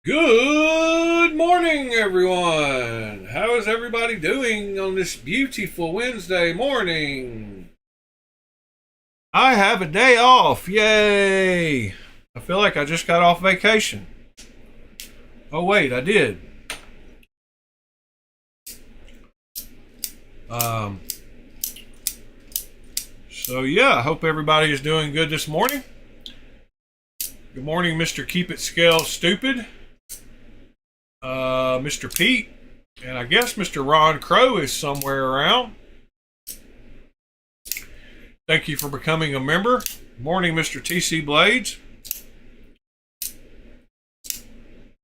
Good morning, everyone. How is everybody doing on this beautiful Wednesday morning? I have a day off. Yay! I feel like I just got off vacation. Oh, wait, I did. Um, I hope everybody is doing good this morning. Good morning, Mr. Keep It Scale Stupid. Mr. Pete, and I guess Mr. Ron Crow is somewhere around. Thank you for becoming a member. Morning, Mr. TC Blades.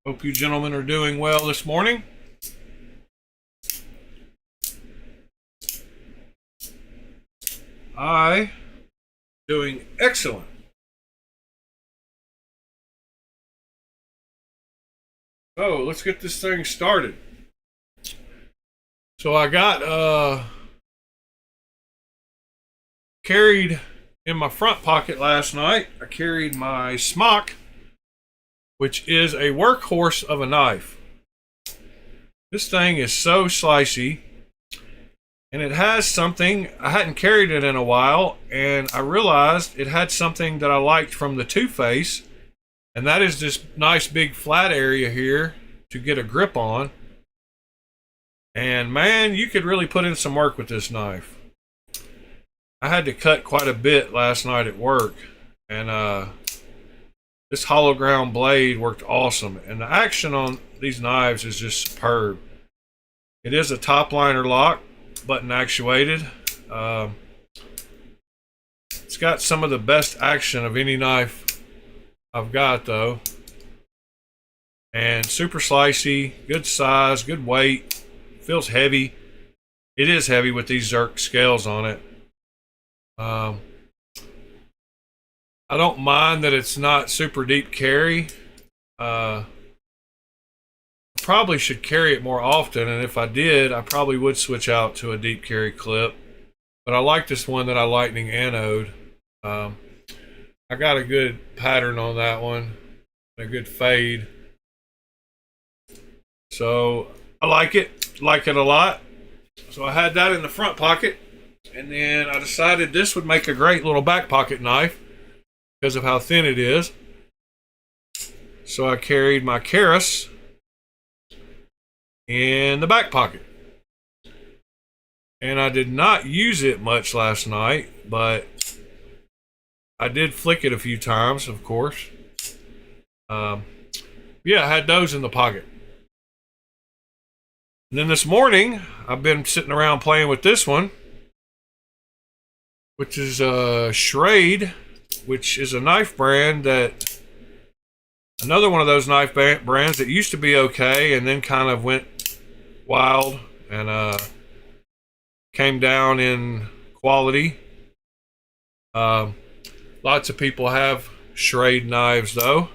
Hope you gentlemen are doing well this morning. I doing excellent. Oh, let's get this thing started. So I got carried in my front pocket last night. I carried my smock, which is a workhorse of a knife. This thing is so slicey, and it has something. I hadn't carried it in a while, and I realized it had something that I liked from the Two Face, and that is this nice big flat area here to get a grip on. And man, you could really put in some work with this knife. I had to cut quite a bit last night at work, and this hollow ground blade worked awesome, and the action on these knives is just superb. It is a top liner lock, button actuated. It's got some of the best action of any knife I've got though, and super slicey, good size, good weight, feels heavy. It is heavy with these Zerk scales on it. I don't mind that it's not super deep carry. Probably should carry it more often, and if I did, I probably would switch out to a deep carry clip. But I like this one that I lightning anode. I got a good pattern on that one, a good fade. So I like it a lot. So I had that in the front pocket, and then I decided this would make a great little back pocket knife because of how thin it is. So I carried my Keras in the back pocket. And I did not use it much last night, but I did flick it a few times, of course. Yeah, I had those in the pocket. And then this morning, I've been sitting around playing with this one, which is Schrade, which is a knife brand that, another one of those knife brands that used to be okay and then kind of went wild and came down in quality. Lots of people have Schrade knives though,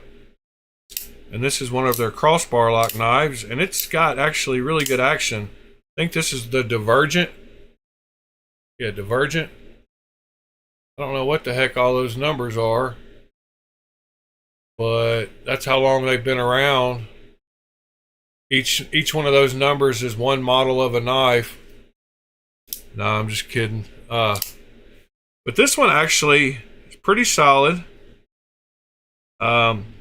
and this is one of their crossbar lock knives, and it's got actually really good action. I think this is the Divergent. Yeah, Divergent. I don't know what the heck all those numbers are, but that's how long they've been around. Each one of those numbers is one model of a knife. No, I'm just kidding. But this one actually is pretty solid.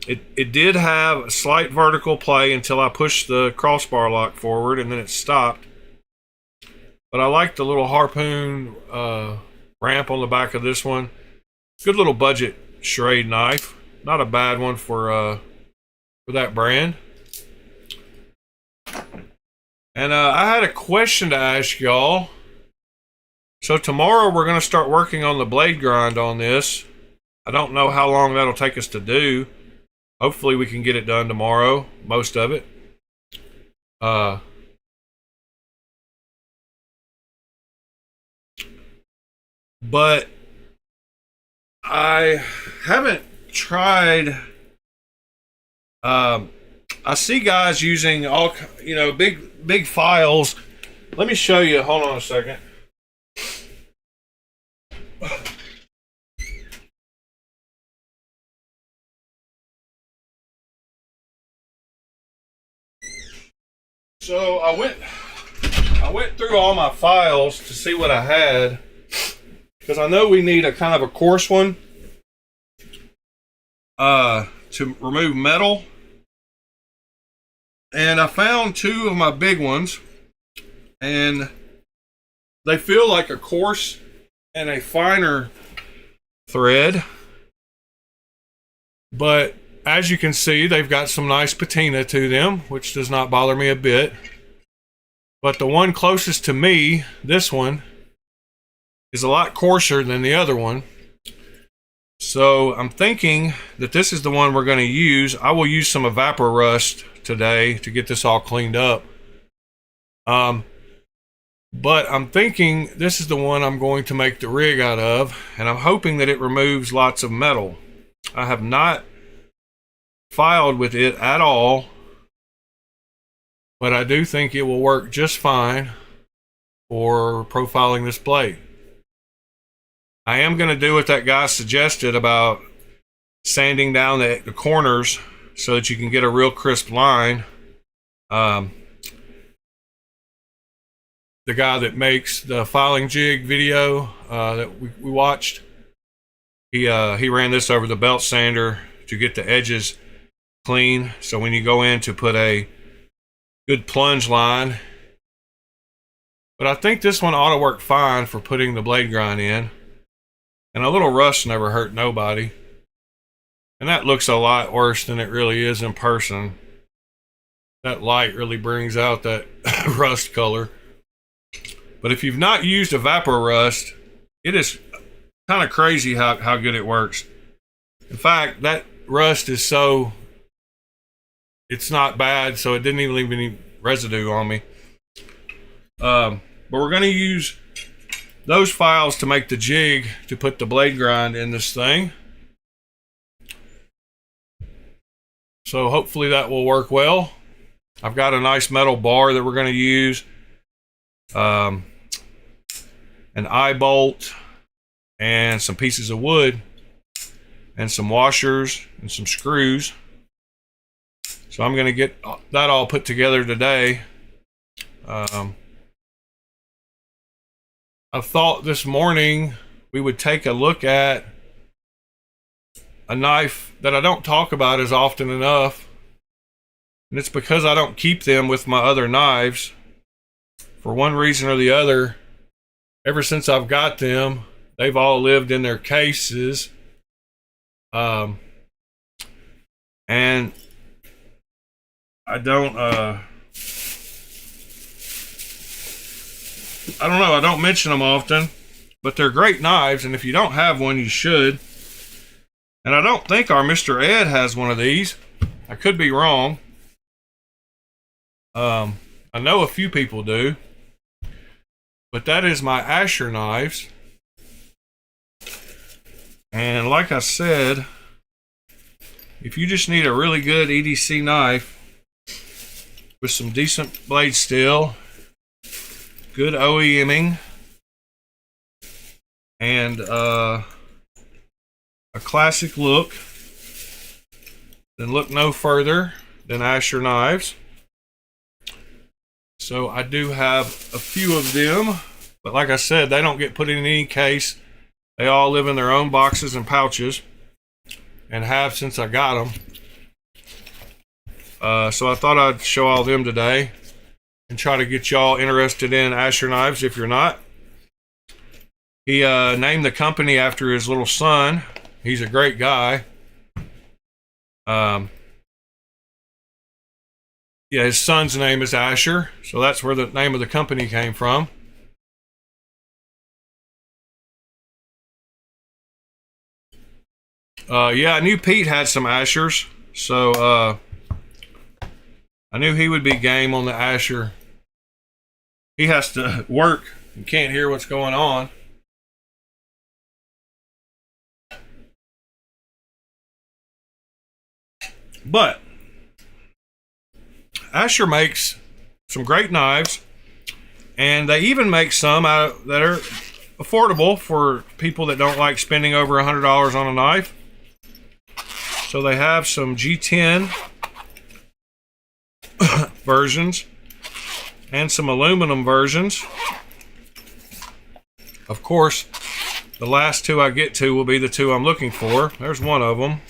It did have a slight vertical play until I pushed the crossbar lock forward, and then it stopped. But I like the little harpoon ramp on the back of this one. Good little budget Schrade knife. Not a bad one for that brand. And I had a question to ask y'all. So tomorrow we're going to start working on the blade grind on this. I don't know how long that'll take us to do. Hopefully we can get it done tomorrow, most of it. But I haven't tried. I see guys using all, big files. Let me show you. Hold on a second. So I went through all my files to see what I had, because I know we need a kind of a coarse one to remove metal. And I found two of my big ones, and they feel like a coarse and a finer thread. But as you can see, they've got some nice patina to them, which does not bother me a bit. But the one closest to me, this one, is a lot coarser than the other one. So I'm thinking that this is the one we're going to use. I will use some Evapor Rust today to get this all cleaned up. But I'm thinking this is the one I'm going to make the rig out of, and I'm hoping that it removes lots of metal. I have not filed with it at all, but I do think it will work just fine for profiling this blade. I am going to do what that guy suggested about sanding down the corners so that you can get a real crisp line. The guy that makes the filing jig video that we watched, he ran this over the belt sander to get the edges clean. So when you go in to put a good plunge line, but I think this one ought to work fine for putting the blade grind in. And a little rust never hurt nobody. And that looks a lot worse than it really is in person. That light really brings out that rust color. But if you've not used Evapor Rust, it is kind of crazy how good it works. In fact, that rust is so, it's not bad, so it didn't even leave any residue on me. But we're going to use those files to make the jig to put the blade grind in this thing. So hopefully that will work well. I've got a nice metal bar that we're going to use. An eye bolt and some pieces of wood and some washers and some screws. So I'm going to get that all put together today. I thought this morning we would take a look at a knife that I don't talk about as often enough, and it's because I don't keep them with my other knives. For one reason or the other, ever since I've got them, they've all lived in their cases. And I don't know, I don't mention them often, but they're great knives, and if you don't have one, you should. And I don't think our Mr. Ed has one of these. I could be wrong. I know a few people do. But that is my Asher knives. And like I said, if you just need a really good EDC knife with some decent blade steel, good OEMing, and a classic look, then look no further than Asher knives. So I do have a few of them, but like I said, they don't get put in any case. They all live in their own boxes and pouches, and have since I got them. So I thought I'd show all them today and try to get y'all interested in Asher knives if you're not. He named the company after his little son. He's a great guy. Yeah, his son's name is Asher, so that's where the name of the company came from. Yeah, I knew Pete had some Ashers, so I knew he would be game on the Asher. He has to work and can't hear what's going on. But Asher makes some great knives, and they even make some that are affordable for people that don't like spending over $100 on a knife. So they have some G10 versions, and some aluminum versions. Of course, the last two I get to will be the two I'm looking for. There's one of them.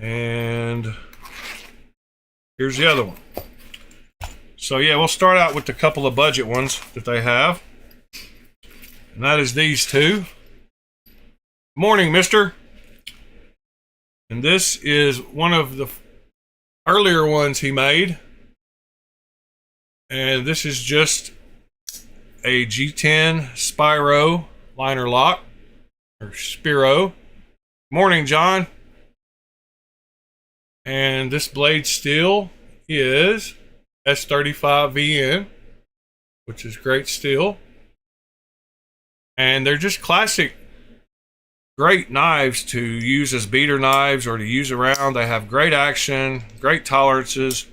And here's the other one. So yeah, we'll start out with a couple of budget ones that they have. And that is these two. Morning, mister. And this is one of the earlier ones he made. And this is just a G10 Spyro liner lock, or Spiro. Morning, John. And this blade steel is S35VN, which is great steel. And they're just classic, great knives to use as beater knives or to use around. They have great action, great tolerances.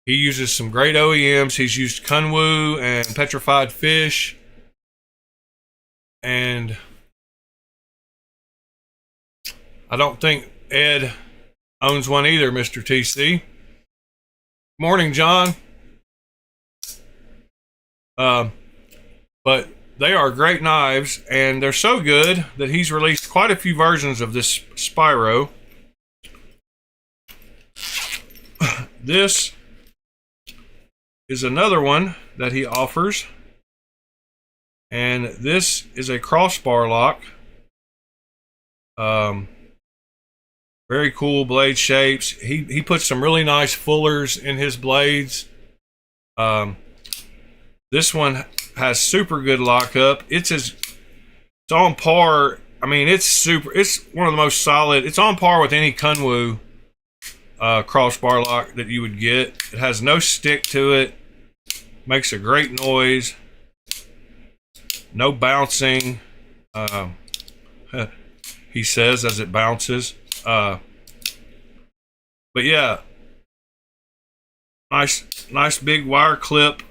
He uses some great OEMs. He's used Kunwu and Petrified Fish. And I don't think Ed owns one either, Mr. TC. Morning, John. But they are great knives, and they're so good that he's released quite a few versions of this Spyro. This is another one that he offers, and this is a crossbar lock. Very cool blade shapes. He puts some really nice fullers in his blades. This one has super good lockup. It's on par. I mean, it's one of the most solid. It's on par with any Kunwu crossbar lock that you would get. It has no stick to it. Makes a great noise. No bouncing. He says as it bounces. But yeah, nice big wire clip.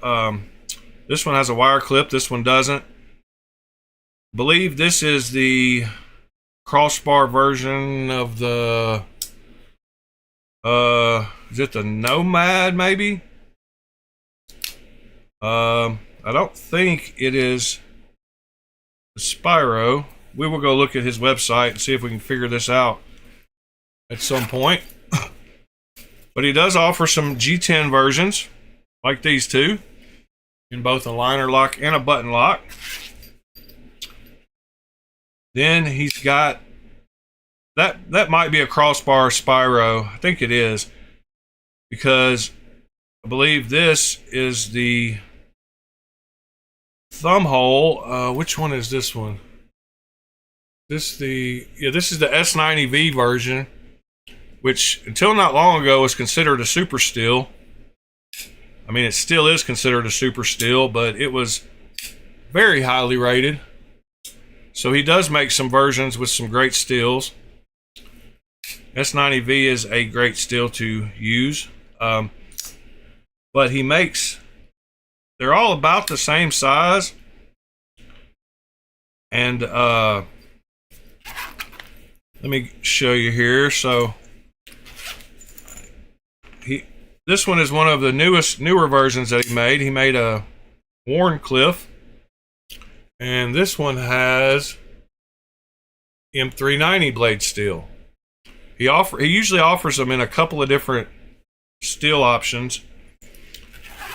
This one has a wire clip. This one doesn't. I believe this is the crossbar version of the. Is it the Nomad? Maybe. I don't think it is the Spyro. We will go look at his website and see if we can figure this out at some point. But he does offer some G10 versions, like these two, in both a liner lock and a button lock. Then he's got that might be a crossbar Spyro. I think it is, because I believe this is the thumb hole. Which one is this one? This is the S90V version, which until not long ago was considered a super steel. I mean, it still is considered a super steel, but it was very highly rated. So he does make some versions with some great steels. S90V is a great steel to use. But he makes, they're all about the same size. And let me show you here. So this one is one of the newer versions that he made. He made a Warncliffe, and this one has M390 blade steel. He usually offers them in a couple of different steel options.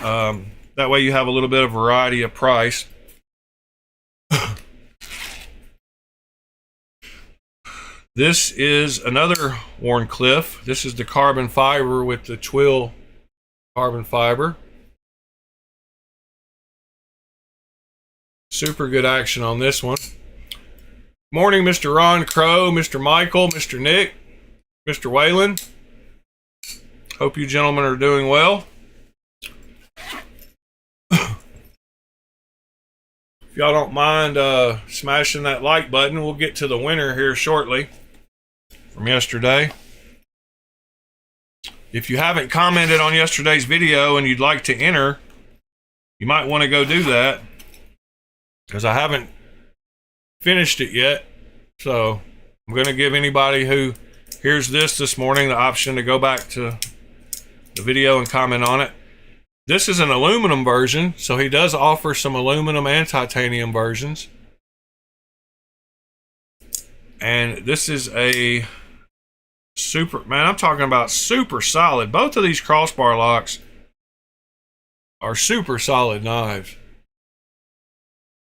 That way you have a little bit of variety of price. This is another Warncliffe. This is the carbon fiber with the twill carbon fiber. Super good action on this one. Morning, Mr. Ron Crow, Mr. Michael, Mr. Nick, Mr. Whalen. Hope you gentlemen are doing well. If y'all don't mind smashing that like button, we'll get to the winner here shortly from yesterday. If you haven't commented on yesterday's video and you'd like to enter, you might want to go do that, because I haven't finished it yet. So I'm going to give anybody who Here's this morning, the option to go back to the video and comment on it. This is an aluminum version, so he does offer some aluminum and titanium versions. And this is a super, man, I'm talking about super solid. Both of these crossbar locks are super solid knives.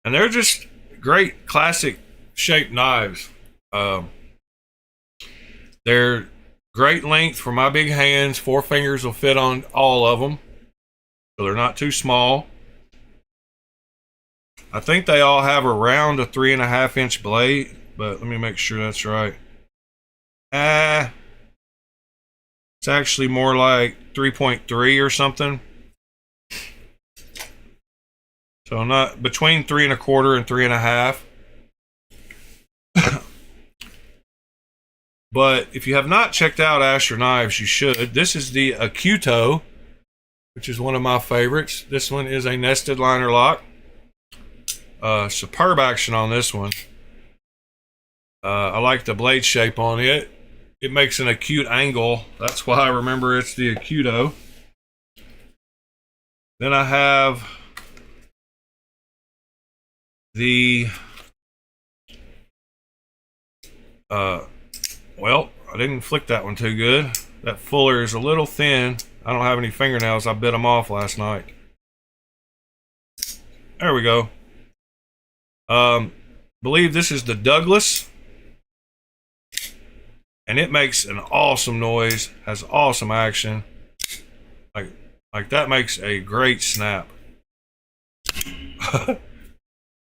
And they're just great classic shaped knives. They're great length for my big hands. 4 fingers will fit on all of them, so they're not too small. I think they all have around a 3.5-inch blade, but let me make sure that's right. It's actually more like 3.3 or something. So not between 3.25 and 3.5. But if you have not checked out Asher Knives, you should. This is the Ketuo, which is one of my favorites. This one is a nested liner lock. Superb action on this one. I like the blade shape on it. It makes an acute angle. That's why I remember it's the Ketuo. Then I have the well, I didn't flick that one too good. That fuller is a little thin. I don't have any fingernails. I bit them off last night. There we go. Believe this is the Douglas. And it makes an awesome noise. Has awesome action. Like that makes a great snap. Well,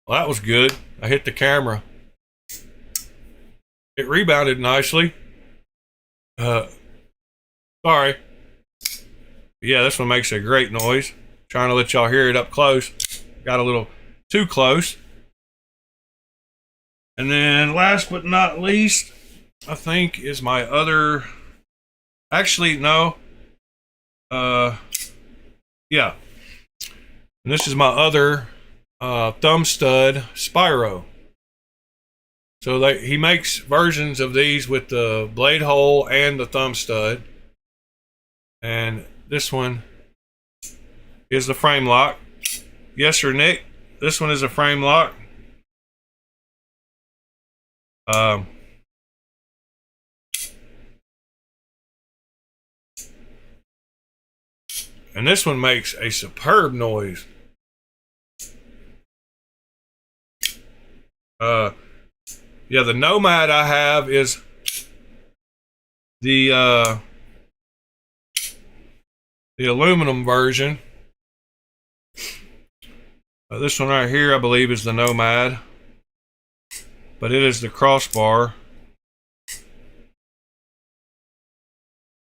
that was good. I hit the camera. It rebounded nicely. Sorry. Yeah, this one makes a great noise. Trying to let y'all hear it up close. Got a little too close. And then last but not least, I think is my other... Actually, no. Yeah. And this is my other thumb stud Spyro. So he makes versions of these with the blade hole and the thumb stud. And this one is the frame lock. Yes, sir, Nick. This one is a frame lock. And this one makes a superb noise. Yeah, the Nomad I have is the aluminum version. This one right here, I believe, is the Nomad, but it is the crossbar.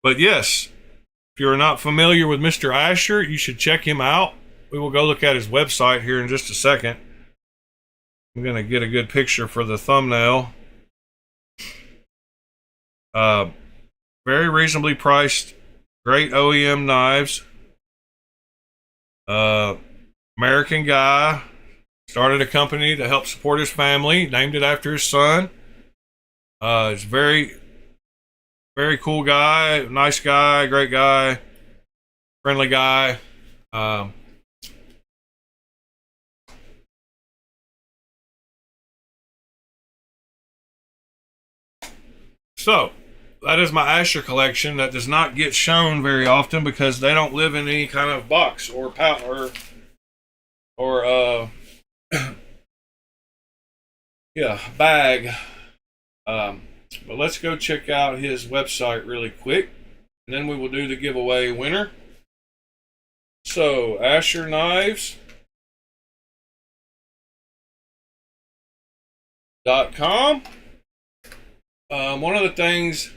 But yes, if you're not familiar with Mr. Asher, you should check him out. We will go look at his website here in just a second. I'm going to get a good picture for the thumbnail. Very reasonably priced, great OEM knives. American guy, started a company to help support his family, named it after his son. He's very, very cool guy, nice guy, great guy, friendly guy. So, that is my Asher collection that does not get shown very often because they don't live in any kind of box or yeah, bag. But let's go check out his website really quick, and then we will do the giveaway winner. So, AsherKnives.com. One of the things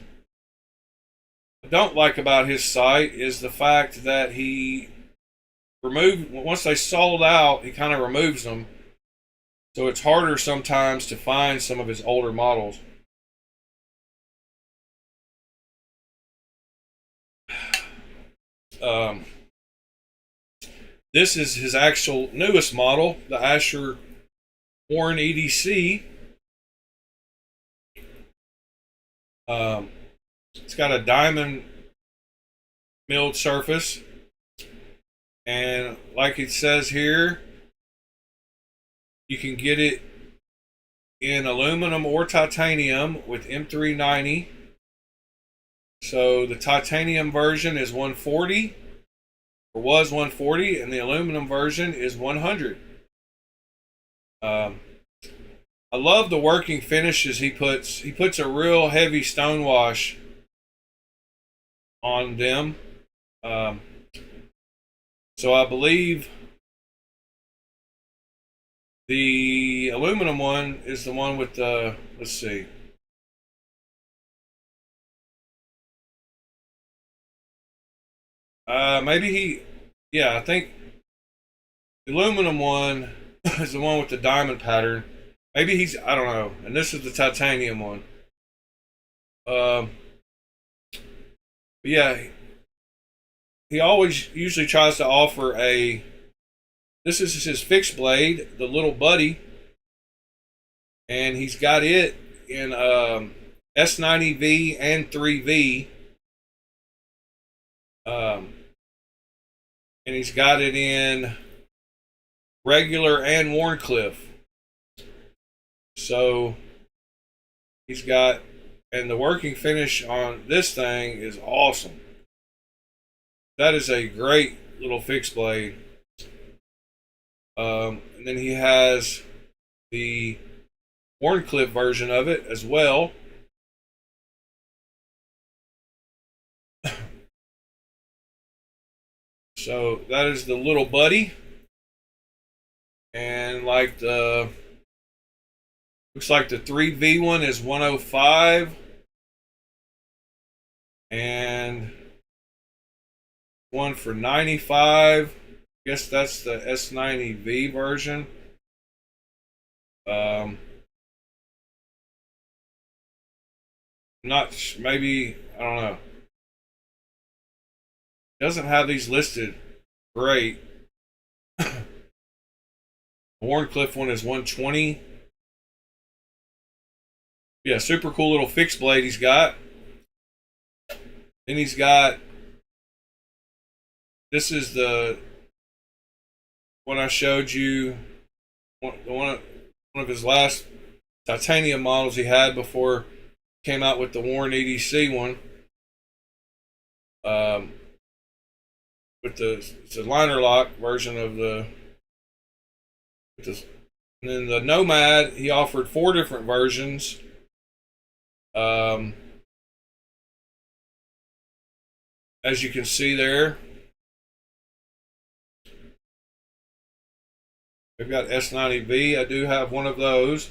I don't like about his site is the fact that he removed, once they sold out, he kind of removes them. So it's harder sometimes to find some of his older models. This is his actual newest model, the Asher Warren EDC. It's got a diamond milled surface, and like it says here, you can get it in aluminum or titanium with M390. So the titanium version is 140, or was 140, and the aluminum version is 100. I love the working finishes he puts. He puts a real heavy stone wash on them. So I believe the aluminum one is the one with the, let's see. Yeah, I think the aluminum one is the one with the diamond pattern. Maybe I don't know. And this is the titanium one. But yeah, he always usually tries to offer this is his fixed blade, the little buddy. And he's got it in S90V and 3V. And he's got it in regular and Wharncliffe. So he's got, and the working finish on this thing is awesome. That is a great little fixed blade. And then he has the Wharncliffe version of it as well. So that is the little buddy. And like looks like the 3V one is 105. And one for 95. I guess that's the S90V version. Maybe, I don't know. Doesn't have these listed. Great. The Wharncliffe one is 120. Yeah, super cool little fixed blade he's got. Then he's got, this is the one I showed you, one of his last titanium models he had before he came out with the Warren EDC one. It's a liner lock version of and then the Nomad, he offered 4 different versions. As you can see there, they've got S90V. I do have one of those.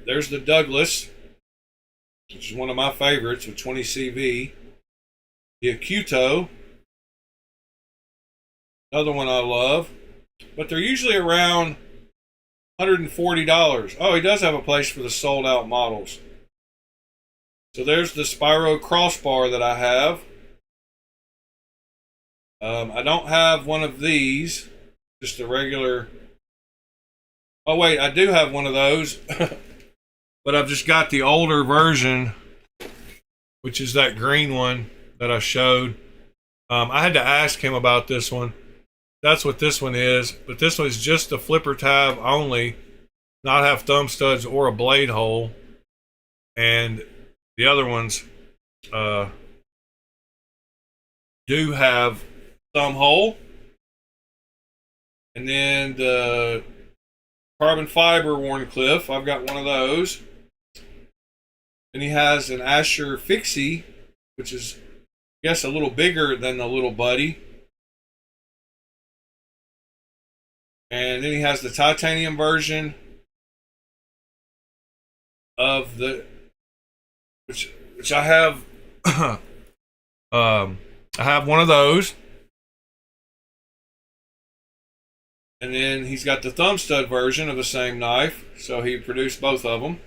There's the Douglas, which is one of my favorites with 20 CV. The Ketuo, another one I love, but they're usually around $140. Oh, he does have a place for the sold out models. So there's the Spyro crossbar that I have. I don't have one of these, just a regular. Oh wait, I do have one of those, but I've just got the older version, which is that green one that I showed. I had to ask him about this one. That's what this one is, but this one is just a flipper tab only, not have thumb studs or a blade hole, and the other ones do have thumb hole. And then the carbon fiber Wharncliffe, I've got one of those. And he has an Asher Fixie, which is, I guess, a little bigger than the little buddy. And then he has the titanium version of the, which I have. I have one of those. And then he's got the thumb stud version of the same knife, so he produced both of them.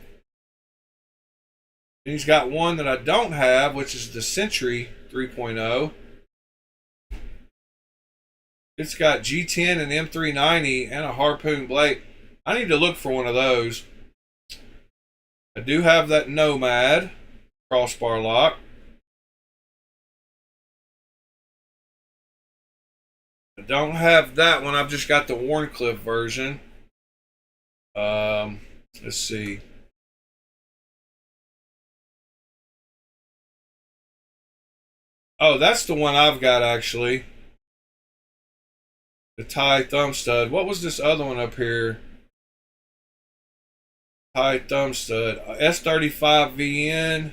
And he's got one that I don't have, which is the Century 3.0. It's got G10 and M390 and a harpoon blade. I need to look for one of those. I do have that Nomad crossbar lock. I don't have that one. I've just got the Warncliffe version. Let's see. Oh, that's the one I've got actually. The tie thumb stud. What was this other one up here? Tie thumb stud. S35 VN.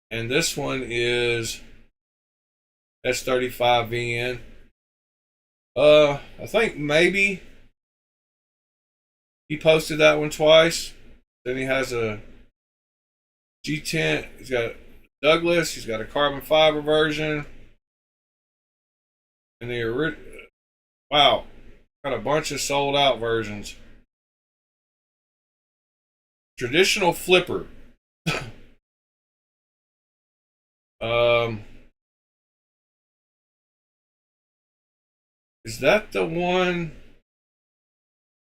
And this one is S35 VN. I think maybe he posted that one twice. Then he has a G10. He's got Douglas. He's got a carbon fiber version. And the wow, got a bunch of sold out versions. Traditional flipper. Is that the one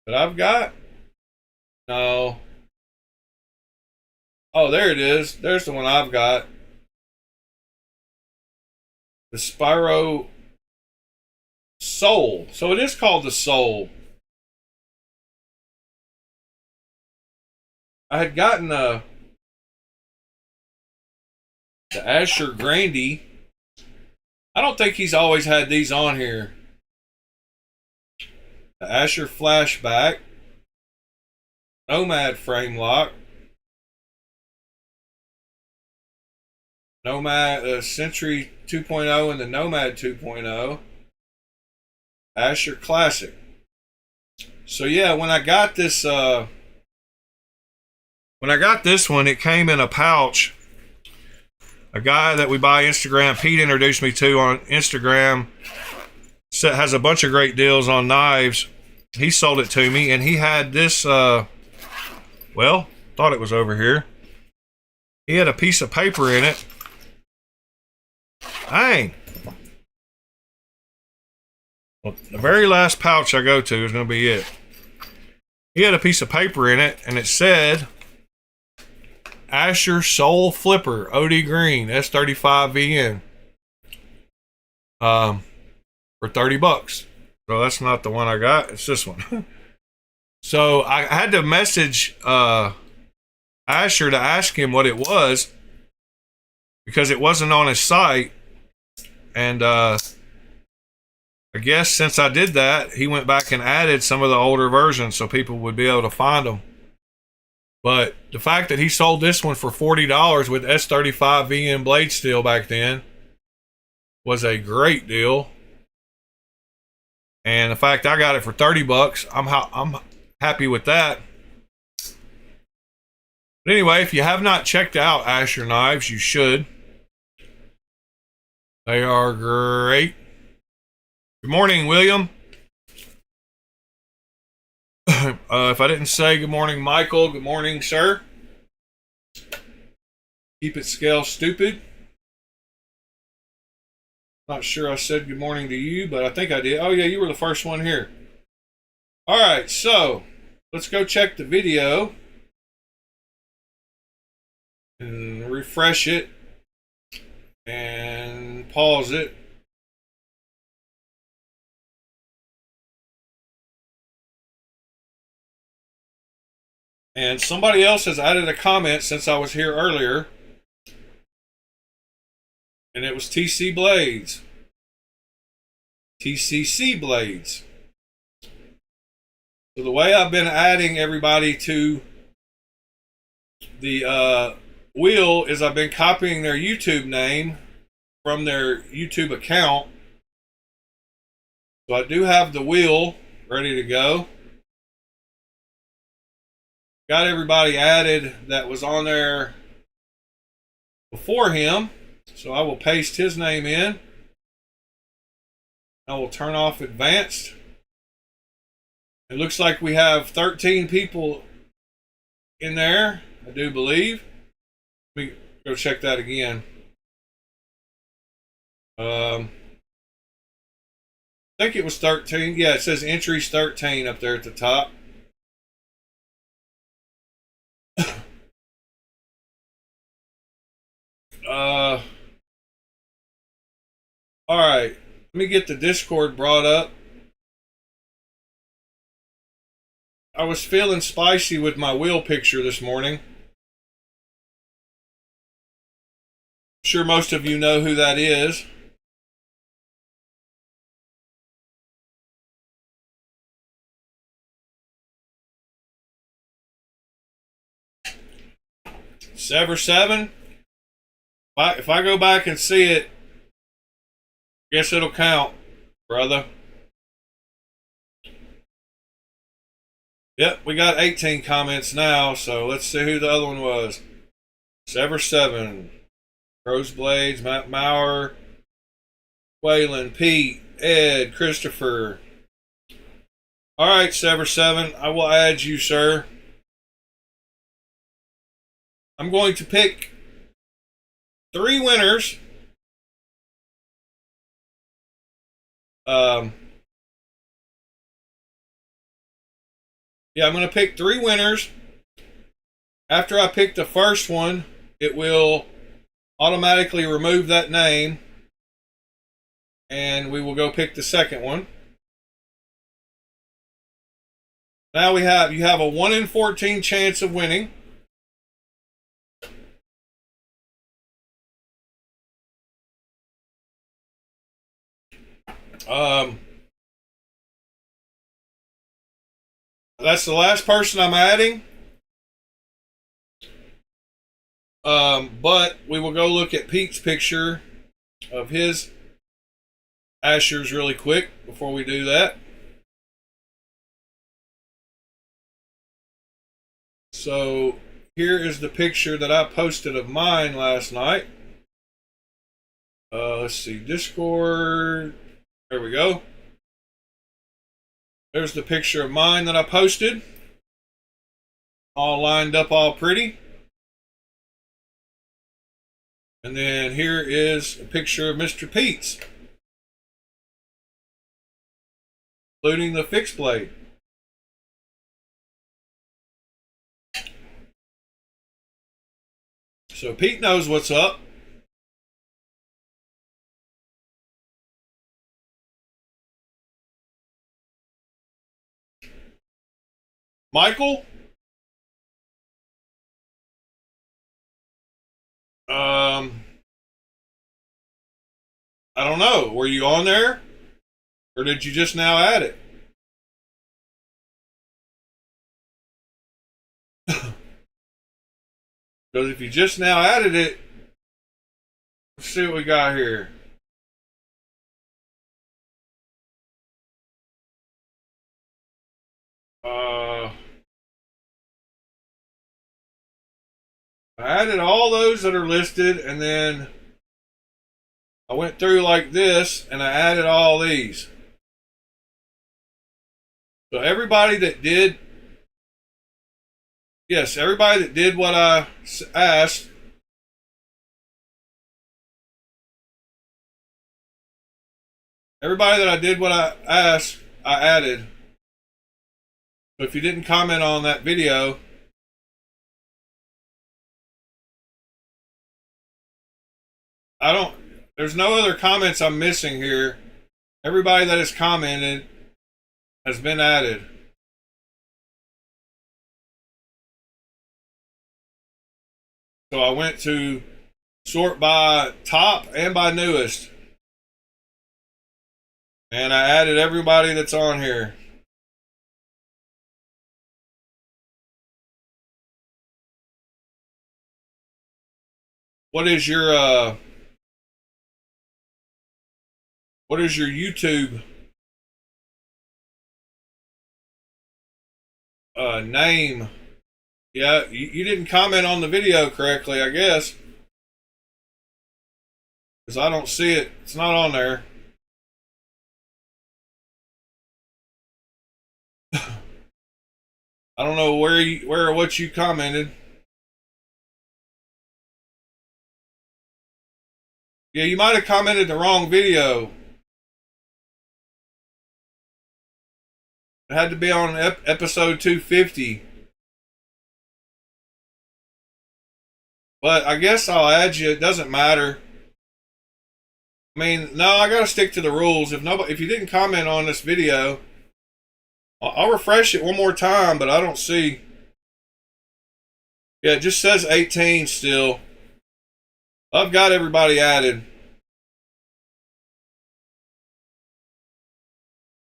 that I've got? No. Oh, there it is. There's the one I've got. The Spyro Soul. So it is called the Soul. I had gotten the Asher Grandy. I don't think he's always had these on here. The Asher Flashback. Nomad frame lock. Nomad Century 2.0 and the Nomad 2.0. Asher Classic. So yeah, when I got this one, it came in a pouch. A guy that we buy Instagram, Pete introduced me to on Instagram, has a bunch of great deals on knives. He sold it to me, and he had this, well, thought it was over here. He had a piece of paper in it. Dang. Well, the very last pouch I go to is going to be it. He had a piece of paper in it, and it said Asher Soul Flipper, OD Green, S35 VN. For $30. So that's not the one I got. It's this one. So I had to message Asher to ask him what it was, because it wasn't on his site. And I guess since I did that, he went back and added some of the older versions so people would be able to find them. But the fact that he sold this one for $40 with S35 VN blade steel back then was a great deal. And the fact I got it for $30, I'm happy with that. But anyway, if you have not checked out Asher Knives, you should. They are great. Good morning, William. If I didn't say good morning, Michael, good morning, sir. Keep it scale stupid. Not sure I said good morning to you, but I think I did. Oh, yeah, you were the first one here. All right, so let's go check the video and refresh it and pause it. And somebody else has added a comment since I was here earlier. And it was TC Blades. TCC Blades. So the way I've been adding everybody to the wheel is I've been copying their YouTube name from their YouTube account. So I do have the wheel ready to go. Got everybody added that was on there before him. So I will paste his name in. I will turn off advanced. It looks like we have 13 people in there, I do believe. Let me go check that again. I think it was 13. Yeah, it says entries 13 up there at the top. All right. Let me get the Discord brought up. I was feeling spicy with my wheel picture this morning. I'm sure most of you know who that is. Sever 7. If I go back and see it, guess it'll count, brother. Yep, we got 18 comments now, so let's see who the other one was. Sever 7. Rose Blades, Matt Maurer, Waylon, Pete, Ed, Christopher. Alright, Sever 7, I will add you, sir. I'm going to pick 3 winners. Yeah, I'm going to pick 3 winners. After I pick the first one, it will automatically remove that name. And we will go pick the second one. Now you have a 1 in 14 chance of winning. That's the last person I'm adding. But we will go look at Pete's picture of his Ashers really quick before we do that. So here is the picture that I posted of mine last night. Let's see, Discord. There we go. There's the picture of mine that I posted. All lined up all pretty. And then here is a picture of Mr. Pete's, including the fixed blade. So Pete knows what's up. Michael? I don't know. Were you on there? Or did you just now add it? Because if you just now added it, let's see what we got here. I added all those that are listed, and then I went through like this, and I added all these. So everybody that did, yes, everybody that did what I asked, everybody that I did what I asked, I added. So if you didn't comment on that video, there's no other comments I'm missing here. Everybody that has commented has been added. So I went to sort by top and by newest. And I added everybody that's on here. What is your YouTube name? Yeah, you didn't comment on the video correctly, I guess. Because I don't see it. It's not on there. I don't know where or what you commented. Yeah, you might have commented the wrong video. It had to be on episode 250. But I guess I'll add you. It doesn't matter. I mean, no, I gotta stick to the rules. If you didn't comment on this video, I'll refresh it one more time, but I don't see. Yeah, it just says 18 still. I've got everybody added.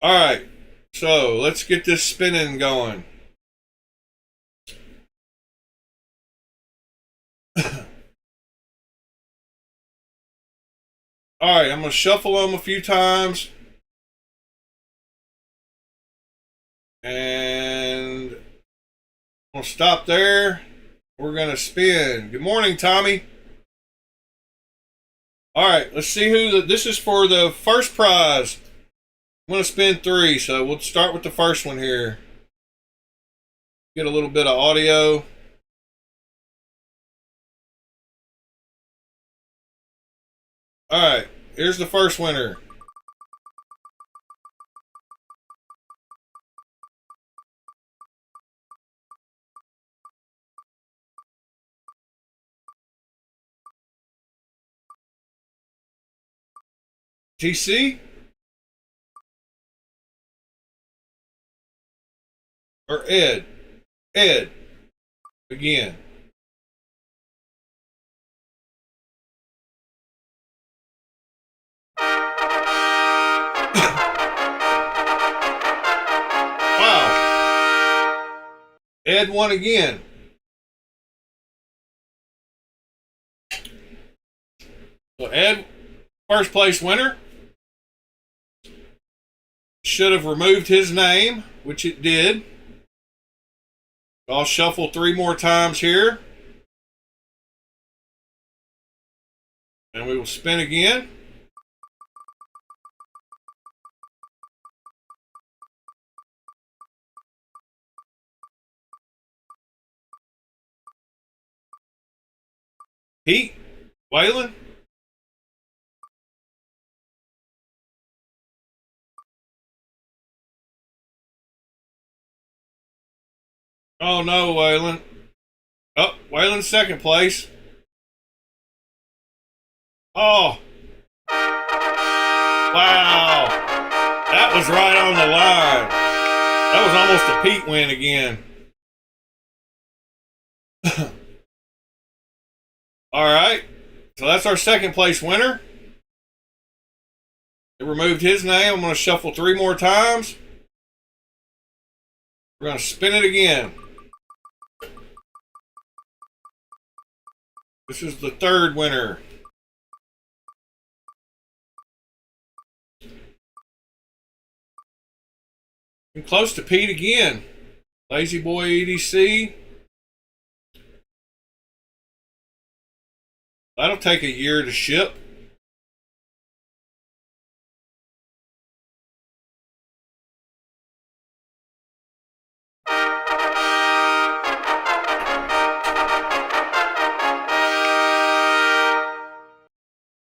Alright, so let's get this spinning going. Alright, I'm going to shuffle them a few times. And I'm going to stop there. We're going to spin. Good morning, Tommy. Alright, let's see who this is for the first prize. I'm going to spin 3, so we'll start with the first one here. Get a little bit of audio. Alright, here's the first winner. TC? Or Ed? Ed. Again. Wow. Ed won again. So Ed, first place winner. Should have removed his name, which it did. I'll shuffle 3 more times here. And we will spin again. Pete, Waylon. Oh no, Waylon. Oh, Waylon's second place. Oh. Wow. That was right on the line. That was almost a Pete win again. All right. So that's our second place winner. It removed his name. I'm going to shuffle 3 more times. We're going to spin it again. This is the third winner. I'm close to Pete again. Lazy Boy EDC. That'll take a year to ship.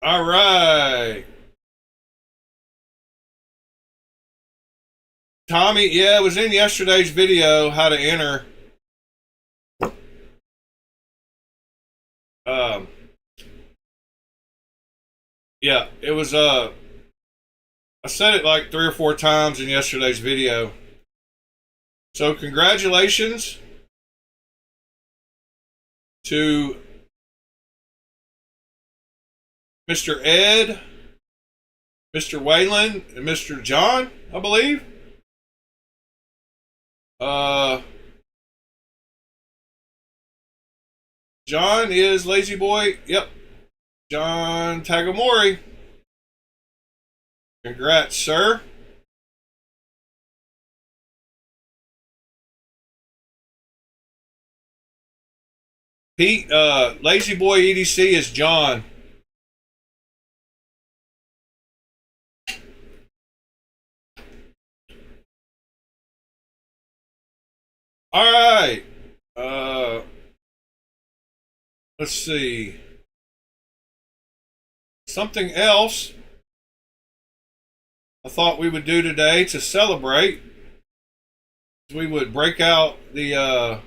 All right. Tommy, yeah, it was in yesterday's video how to enter. Yeah, it was I said it like 3 or 4 times in yesterday's video. So congratulations to Mr. Ed, Mr. Waylon, and Mr. John, I believe. John is Lazy Boy. Yep. John Tagamori. Congrats, sir. Pete, Lazy Boy EDC is John. All right. Let's see. Something else I thought we would do today to celebrate we would break out the let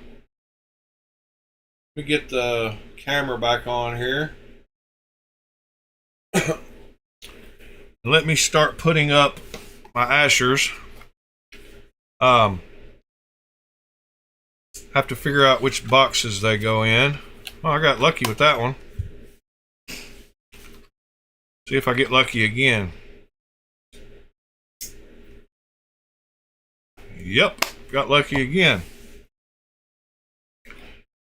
me get the camera back on here. Let me start putting up my ashers. Have to figure out which boxes they go in. Oh, I got lucky with that one. See if I get lucky again. Yep, got lucky again.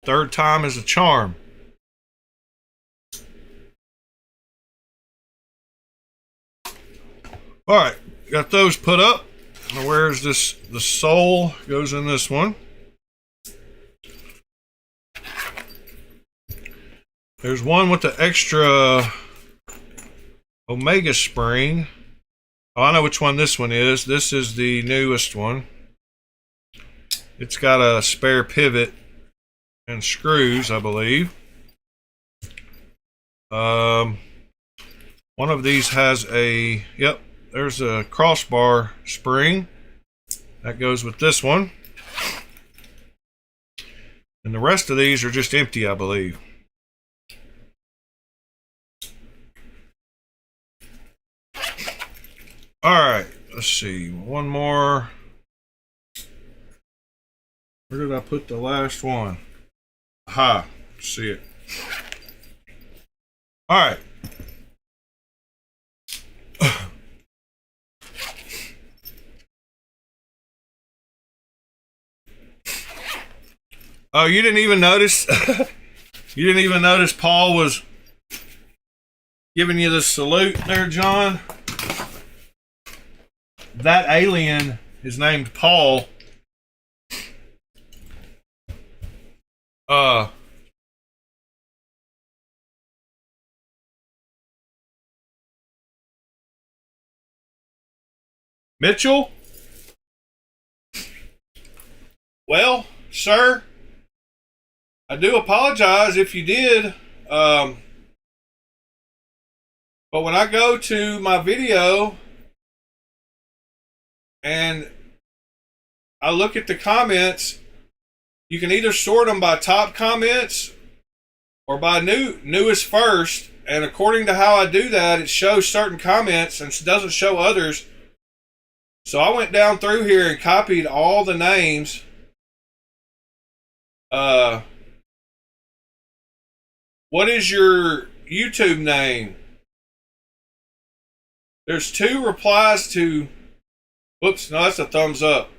Third time is a charm. All right, got those put up. Now where's this? The sole goes in this one. There's one with the extra Omega spring. Oh, I know which one this one is. This is the newest one. It's got a spare pivot and screws, I believe. One of these has a, yep, there's a crossbar spring. That goes with this one. And the rest of these are just empty, I believe. All right, let's see. One more. Where did I put the last one? Aha, see it. All right. Oh, you didn't even notice? You didn't even notice Paul was giving you the salute there, John? That alien is named Paul. Mitchell? Well, sir, I do apologize if you did. But when I go to my video and I look at the comments, you can either sort them by top comments or by newest first. And according to how I do that, it shows certain comments and doesn't show others. So I went down through here and copied all the names. What is your YouTube name? There's 2 replies to, whoops, no, that's a thumbs up.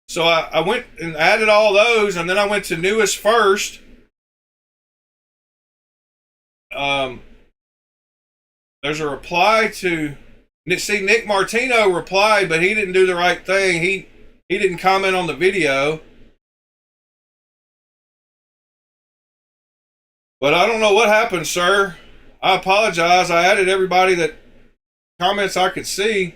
So I went and added all those, and then I went to newest first. There's a reply to, see, Nick Martino replied, but he didn't do the right thing. He didn't comment on the video. But I don't know what happened, sir. I apologize. I added everybody that comments I could see.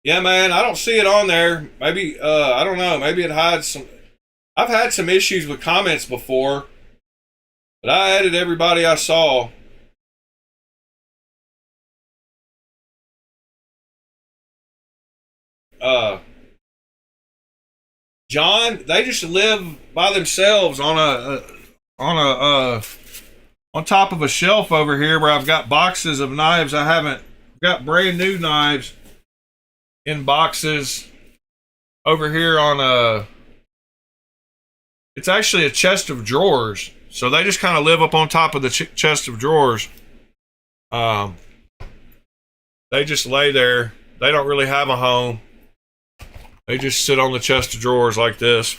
Yeah, man, I don't see it on there. Maybe, I don't know. Maybe it hides some. I've had some issues with comments before, but I added everybody I saw. John, they just live by themselves on top of a shelf over here where I've got boxes of knives. I've got brand new knives in boxes over here on it's actually a chest of drawers. So they just kind of live up on top of the chest of drawers. They just lay there. They don't really have a home. They just sit on the chest of drawers like this.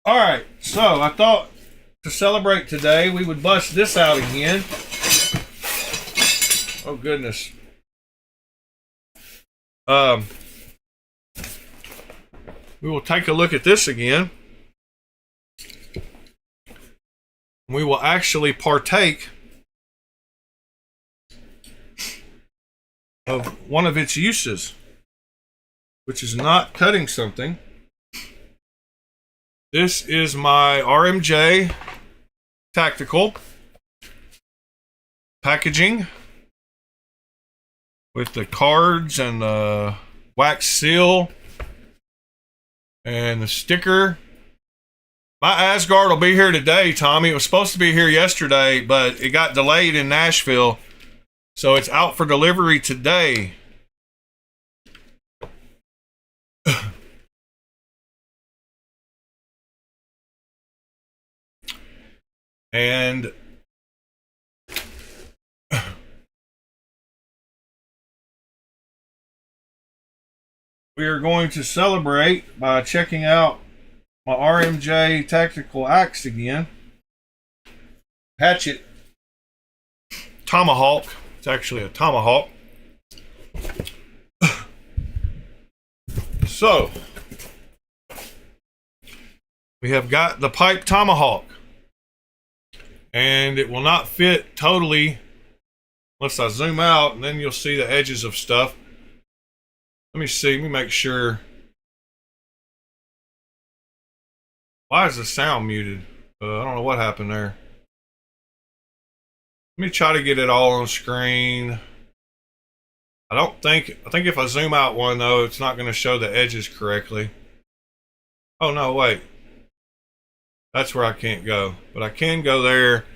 All right, so I thought to celebrate today, we would bust this out again. Oh, goodness. We will take a look at this again. We will actually partake of one of its uses, which is not cutting something. This is my RMJ Tactical packaging with the cards and the wax seal and the sticker. My Asgard will be here today, Tommy. It was supposed to be here yesterday, but it got delayed in Nashville, so it's out for delivery today. And we are going to celebrate by checking out my RMJ Tactical Axe again. Hatchet. Tomahawk. It's actually a tomahawk. So, we have got the pipe tomahawk. And it will not fit totally unless I zoom out, and then you'll see the edges of stuff. Let me see. Let me make sure. Why is the sound muted? I don't know what happened there. Let me try to get it all on screen. I think if I zoom out one, though, it's not going to show the edges correctly. Oh, no, wait. That's where I can't go. But I can go there,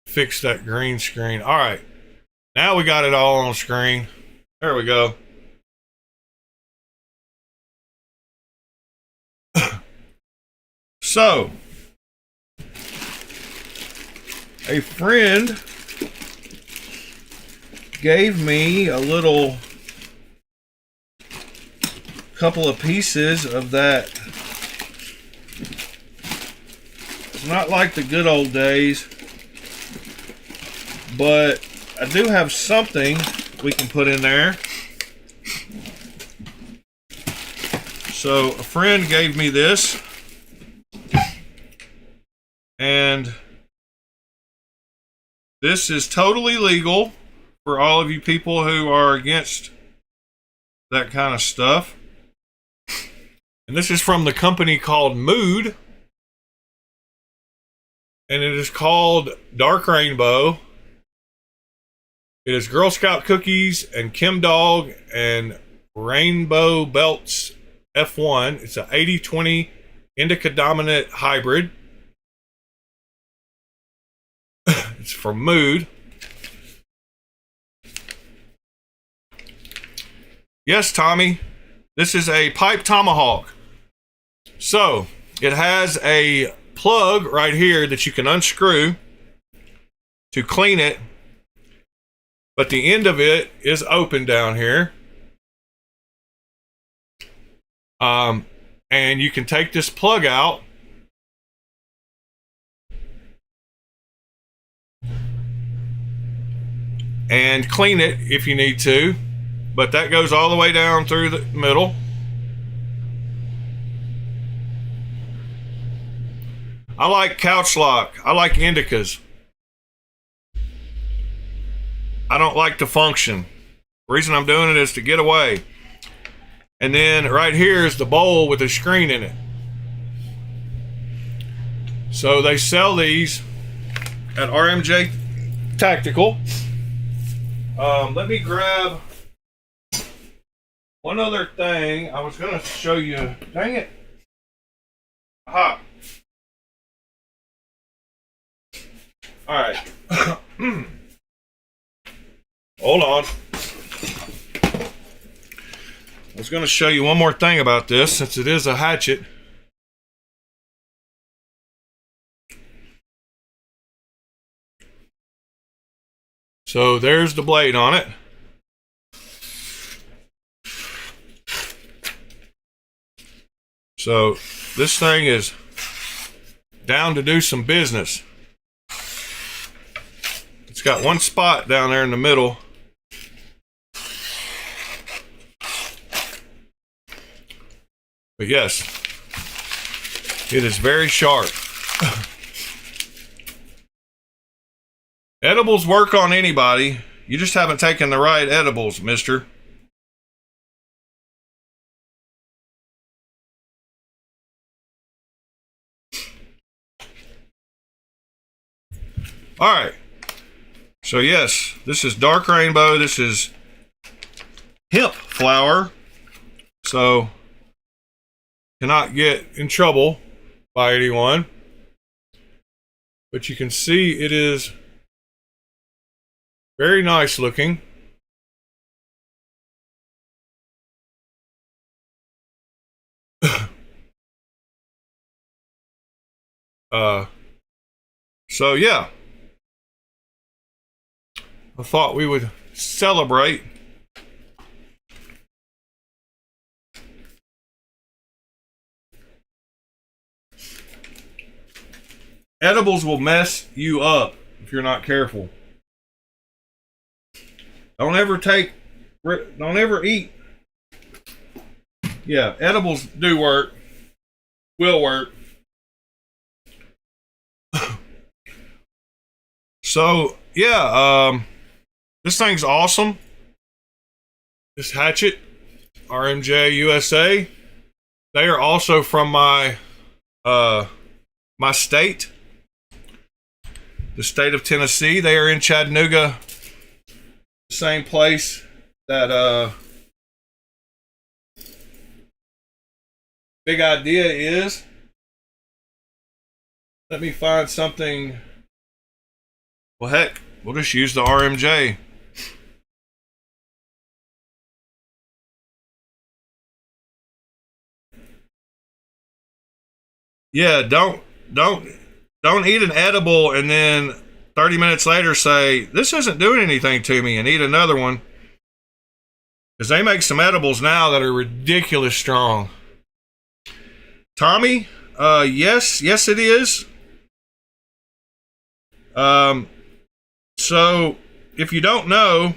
fix that green screen. All right. Now we got it all on screen. There we go. So, a friend gave me a little couple of pieces of that. It's not like the good old days, but I do have something we can put in there. So a friend gave me this, and this is totally legal for all of you people who are against that kind of stuff. And this is from the company called Mood. And it is called Dark Rainbow. It is Girl Scout cookies and Chem Dog and Rainbow Belts F1. It's an 80-20 indica dominant hybrid. It's from Mood. Yes, Tommy. This is a pipe tomahawk. So, it has a plug right here that you can unscrew to clean it, but the end of it is open down here. And you can take this plug out and clean it if you need to, but that goes all the way down through the middle. I like couch lock. I like indicas. I don't like to function. The reason I'm doing it is to get away. And then right here is the bowl with a screen in it. So they sell these at RMJ Tactical. Let me grab one other thing. I was going to show you. Dang it. Aha. All right. Hold on. I was going to show you one more thing about this, since it is a hatchet. So there's the blade on it. So this thing is down to do some business. It's got one spot down there in the middle. But yes, it is very sharp. Edibles work on anybody. You just haven't taken the right edibles, mister. All right. So yes, this is dark rainbow. This is hemp flower. So cannot get in trouble by anyone. But you can see it is very nice looking. So yeah, I thought we would celebrate. Edibles will mess you up if you're not careful. Don't ever eat. Yeah, edibles do work, will work. So yeah, this thing's awesome. This hatchet, RMJ USA. They are also from my state, the state of Tennessee. They are in Chattanooga, the same place that Big Idea is. Let me find something. Well, heck, we'll just use the RMJ. Yeah, don't eat an edible and then 30 minutes later say, this isn't doing anything to me, and eat another one. Because they make some edibles now that are ridiculous strong. Tommy, yes it is. So, if you don't know,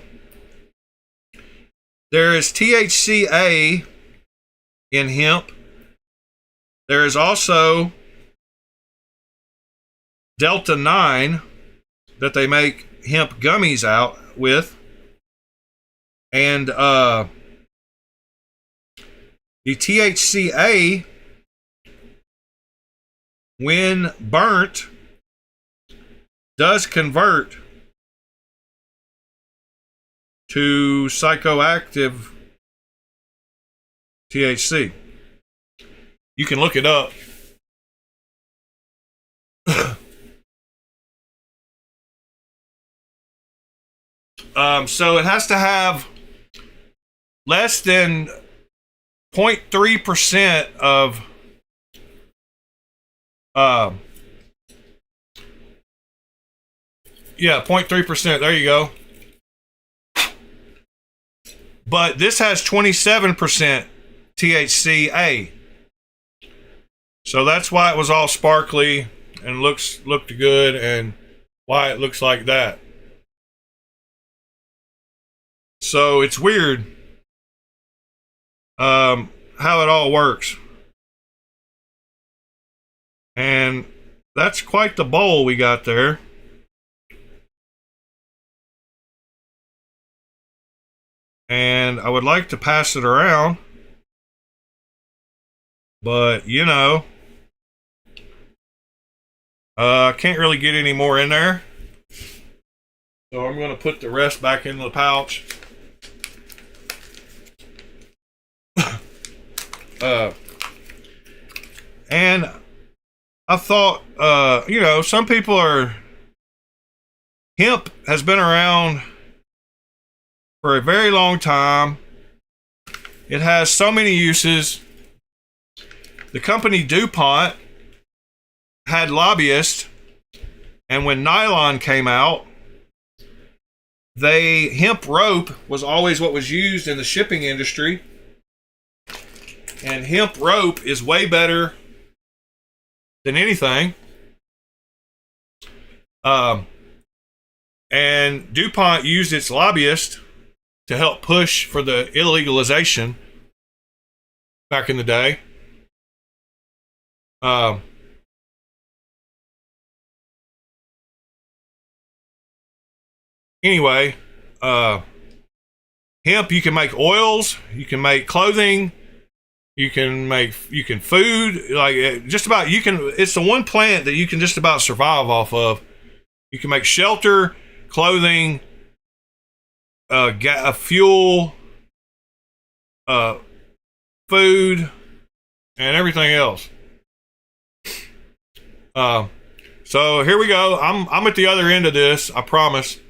there is THCA in hemp. There is also Delta 9 that they make hemp gummies out with. And the THCA, when burnt, does convert to psychoactive THC. You can look it up. So it has to have less than 0.3% of yeah, 0.3%. There you go. But this has 27% THCA. So that's why it was all sparkly and looked good, and why it looks like that. So it's weird how it all works. And that's quite the bowl we got there. And I would like to pass it around, but you know, I can't really get any more in there. So I'm going to put the rest back in the pouch. And I thought, you know, some people hemp has been around for a very long time. It has so many uses. The company DuPont had lobbyists, and when nylon came out, hemp rope was always what was used in the shipping industry. And hemp rope is way better than anything. And DuPont used its lobbyist to help push for the illegalization back in the day. Anyway, hemp, you can make oils, you can make clothing, you can food, like just about, it's the one plant that you can just about survive off of. You can make shelter, clothing, fuel, food, and everything else. So here we go. I'm at the other end of this, I promise.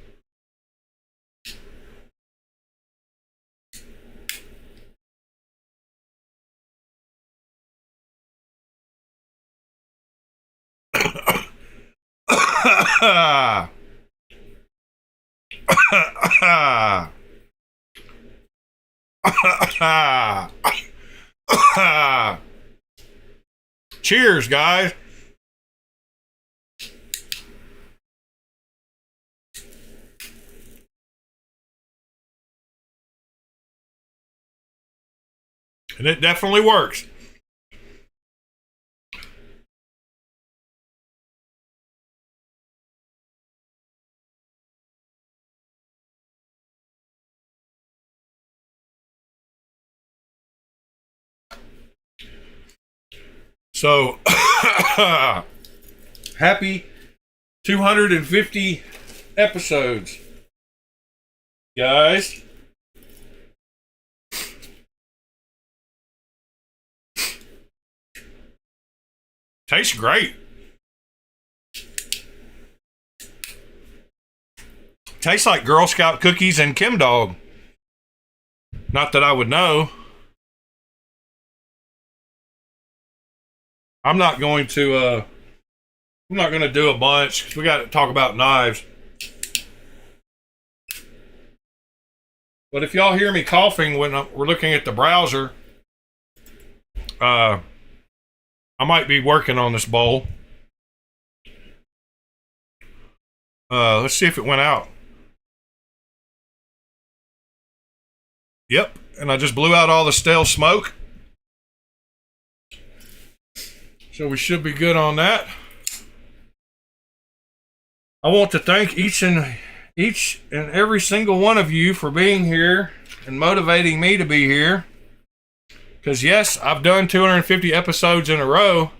Cheers, guys. And it definitely works. So, happy 250 episodes, guys. Tastes great. Tastes like Girl Scout cookies and Kim Dog. Not that I would know. I'm not going to do a bunch because we got to talk about knives. But if y'all hear me coughing when we're looking at the browser, I might be working on this bowl. Let's see if it went out. Yep, and I just blew out all the stale smoke. So we should be good on that. I want to thank each and every single one of you for being here and motivating me to be here. Because yes, I've done 250 episodes in a row.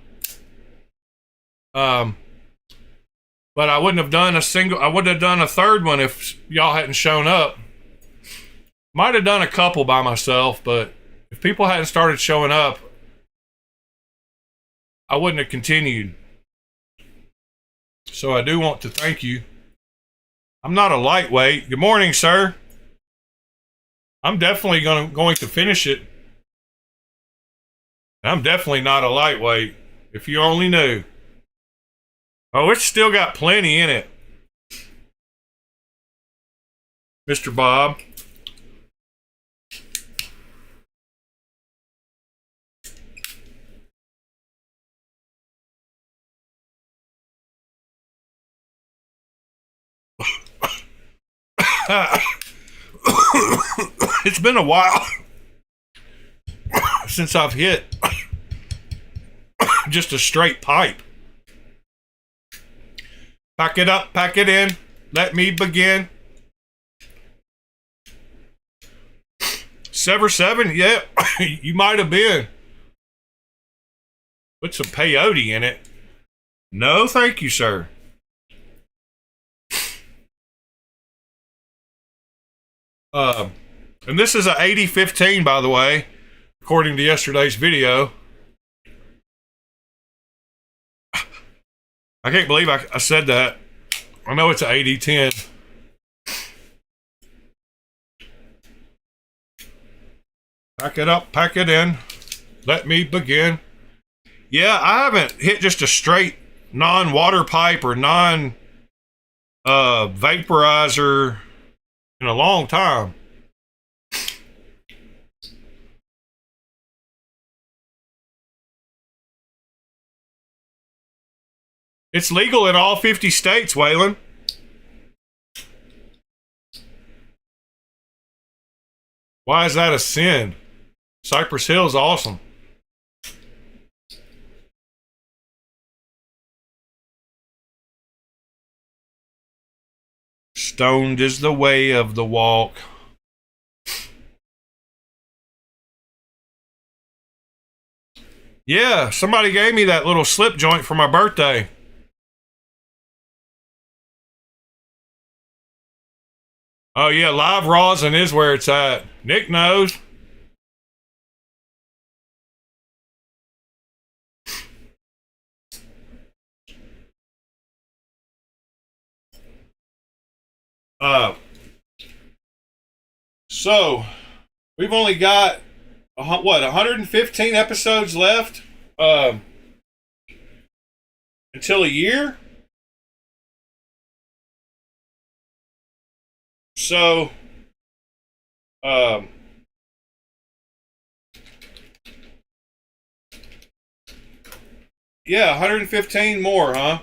But I wouldn't have done I would have done a third one if y'all hadn't shown up. Might have done a couple by myself, but if people hadn't started showing up, I wouldn't have continued. So I do want to thank you. I'm not a lightweight. Good morning, sir. I'm definitely going to finish it. I'm definitely not a lightweight, if you only knew. Oh, it's still got plenty in it. Mr. Bob. It's been a while since I've hit just a straight pipe. Pack it up, pack it in. Let me begin. Sever 7, yeah, you might have been. Put some peyote in it. No, thank you, sir. And this is a 80-15, by the way, according to yesterday's video. I can't believe I said that. I know it's an 80-10. Pack it up, pack it in. Let me begin. Yeah, I haven't hit just a straight non-water pipe or non-vaporizer in a long time. It's legal in all 50 states, Waylon. Why is that a sin? Cypress Hill is awesome. Stoned is the way of the walk. Yeah, somebody gave me that little slip joint for my birthday. Oh yeah, live rosin is where it's at. Nick knows. So we've only got what 115 episodes left until a year. So yeah, 115 more, huh?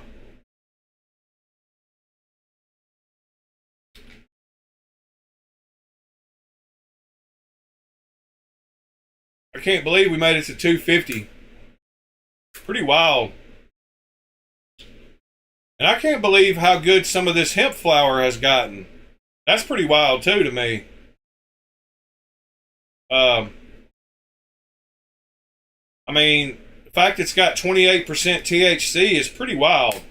I can't believe we made it to 250. Pretty wild. And I can't believe how good some of this hemp flour has gotten. That's pretty wild too to me. I mean, the fact it's got 28% THC is pretty wild.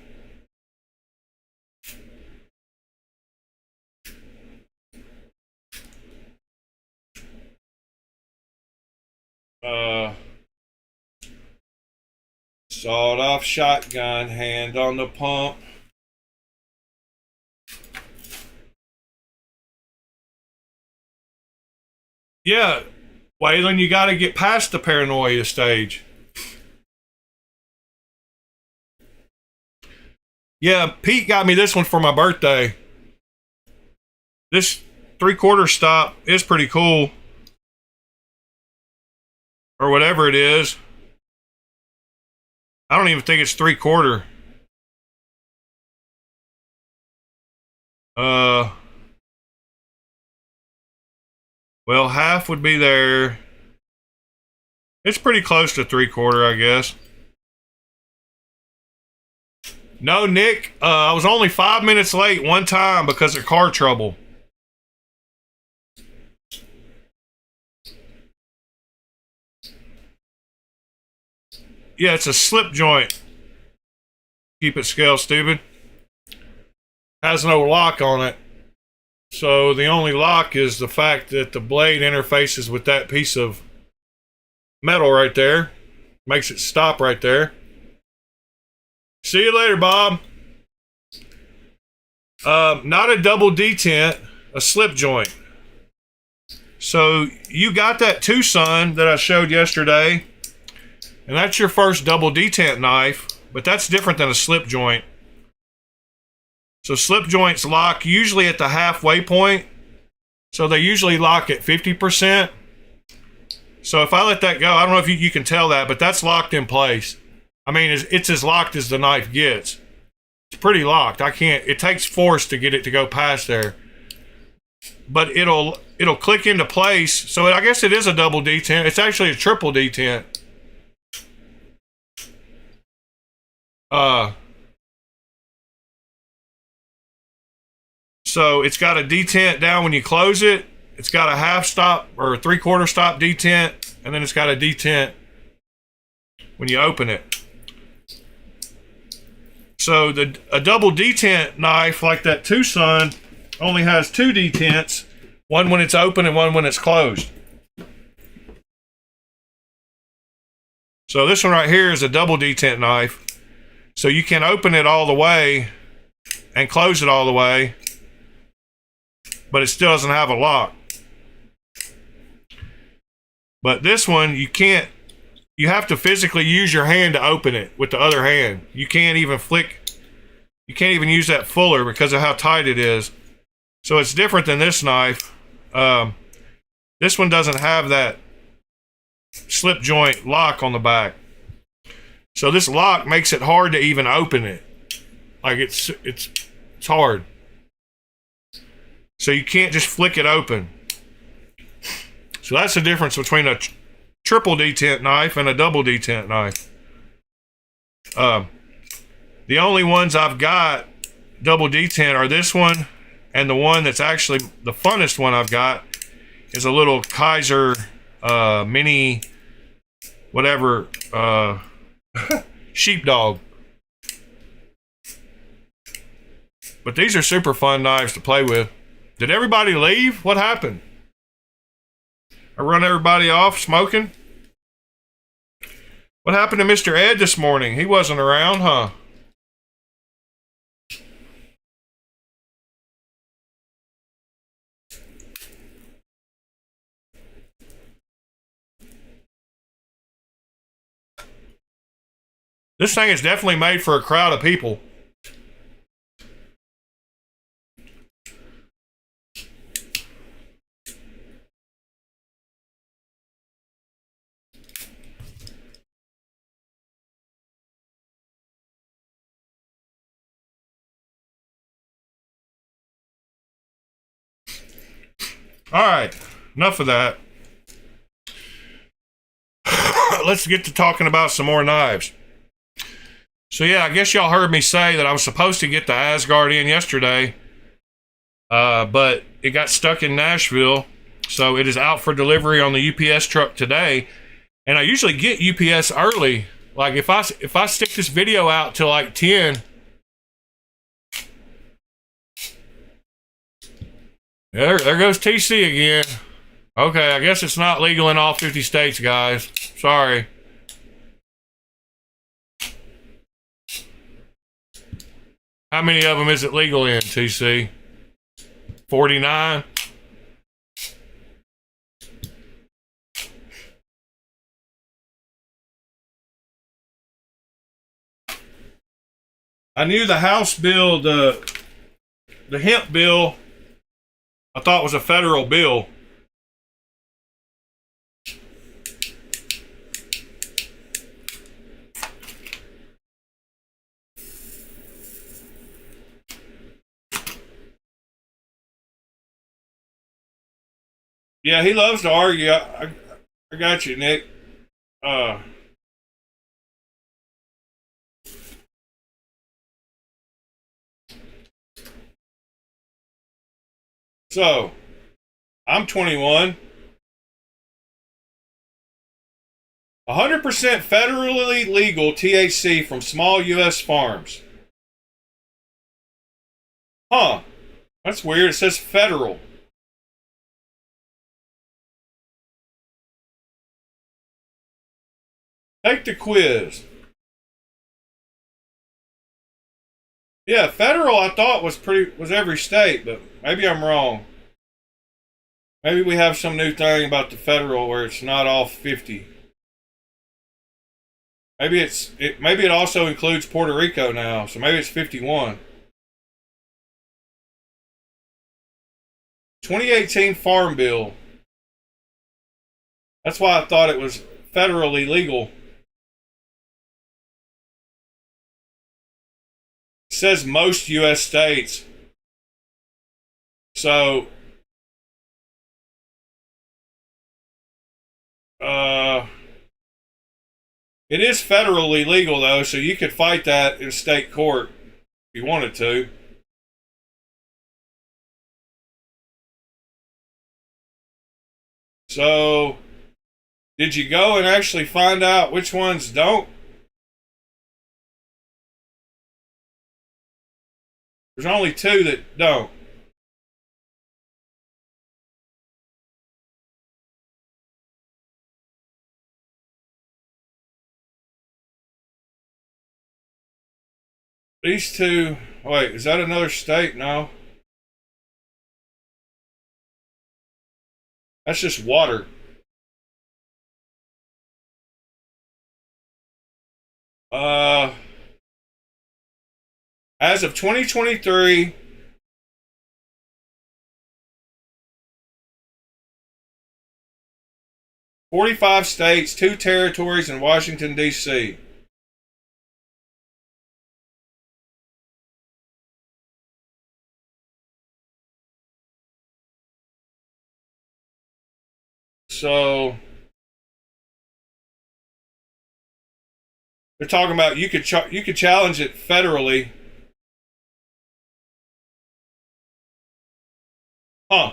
Sawed-off shotgun, hand on the pump. Yeah, Waylon, you got to get past the paranoia stage. Yeah, Pete got me this one for my birthday. This 3/4 stop is pretty cool. Or whatever it is. I don't even think it's 3/4. Well, half would be there. It's pretty close to 3/4, I guess. No, Nick, I was only 5 minutes late one time because of car trouble. Yeah, it's a slip joint. Keep it scale, stupid. Has no lock on it. So the only lock is the fact that the blade interfaces with that piece of metal right there. Makes it stop right there. See you later, Bob. Not a double detent, a slip joint. So you got that Tucson that I showed yesterday, and that's your first double detent knife, but that's different than a slip joint. So slip joints lock usually at the halfway point. So they usually lock at 50%. So if I let that go, I don't know if you can tell that, but that's locked in place. I mean, it's as locked as the knife gets. It's pretty locked. It takes force to get it to go past there. But it'll click into place. So I guess it is a double detent. It's actually a triple detent. So it's got a detent down when you close it. It's got a half stop or a 3/4 stop detent, and then it's got a detent when you open it. So a double detent knife like that Tucson only has 2 detents, one when it's open and one when it's closed. So this one right here is a double detent knife. So you can open it all the way and close it all the way, but it still doesn't have a lock. But this one, you can't. You have to physically use your hand to open it with the other hand. You can't even flick. You can't even use that fuller because of how tight it is. So it's different than this knife. This one doesn't have that slip joint lock on the back. So this lock makes it hard to even open it. Like it's hard. So you can't just flick it open. So that's the difference between a triple detent knife and a double detent knife. The only ones I've got double detent are this one, and the one that's actually the funnest one I've got is a little Kaiser mini whatever sheepdog. But these are super fun knives to play with. Did everybody leave? What happened? I run everybody off smoking? What happened to Mr. Ed this morning? He wasn't around, huh? This thing is definitely made for a crowd of people. All right, enough of that. Let's get to talking about some more knives. So yeah, I guess y'all heard me say that I was supposed to get the Asgard in yesterday, but it got stuck in Nashville, so it is out for delivery on the UPS truck today. And I usually get UPS early. Like if I stick this video out till like 10. There goes TC again. Okay, I guess it's not legal in all 50 states, guys. Sorry. How many of them is it legal in, TC? 49? I knew the House bill, the hemp bill, I thought was a federal bill. Yeah, he loves to argue. I got you, Nick. So, I'm 21. 100% federally legal THC from small U.S. farms. Huh. That's weird. It says federal. Take the quiz. Yeah, federal I thought was every state, but maybe I'm wrong. Maybe we have some new thing about the federal where it's not all 50. Maybe it also includes Puerto Rico now, so maybe it's 51. 2018 Farm Bill. That's why I thought it was federally legal. It says most U.S. states. So, it is federally legal though, so you could fight that in state court if you wanted to. So, did you go and actually find out which ones don't? There's only 2 that don't. These 2, wait, is that another state? No. That's just water. As of 2023, "45 states, 2 territories, and Washington, D.C. So they're talking about you could challenge it federally. Huh.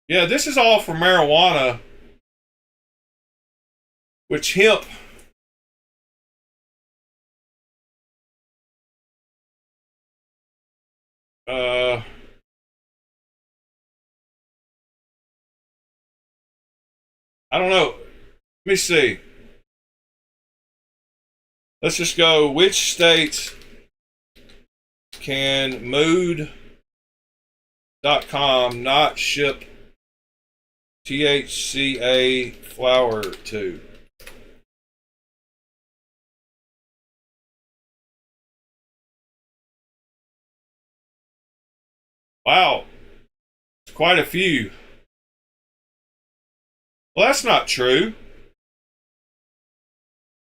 Yeah, this is all for marijuana, which hemp. Uh, I don't know. Let me see. Let's just go. Which states can mood.com not ship THCA flower to? Wow, it's quite a few. Well, that's not true.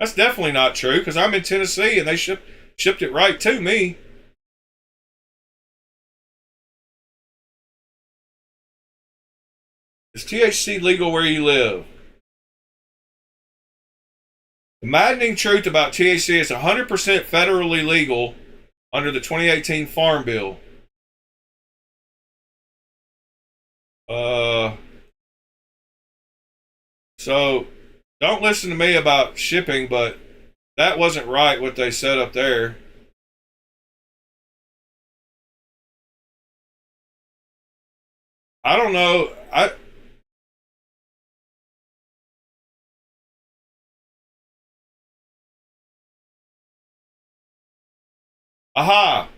That's definitely not true because I'm in Tennessee and they shipped it right to me. Is THC legal where you live? The maddening truth about THC is 100% federally legal under the 2018 Farm Bill. So don't listen to me about shipping, but that wasn't right what they said up there. I don't know. Aha!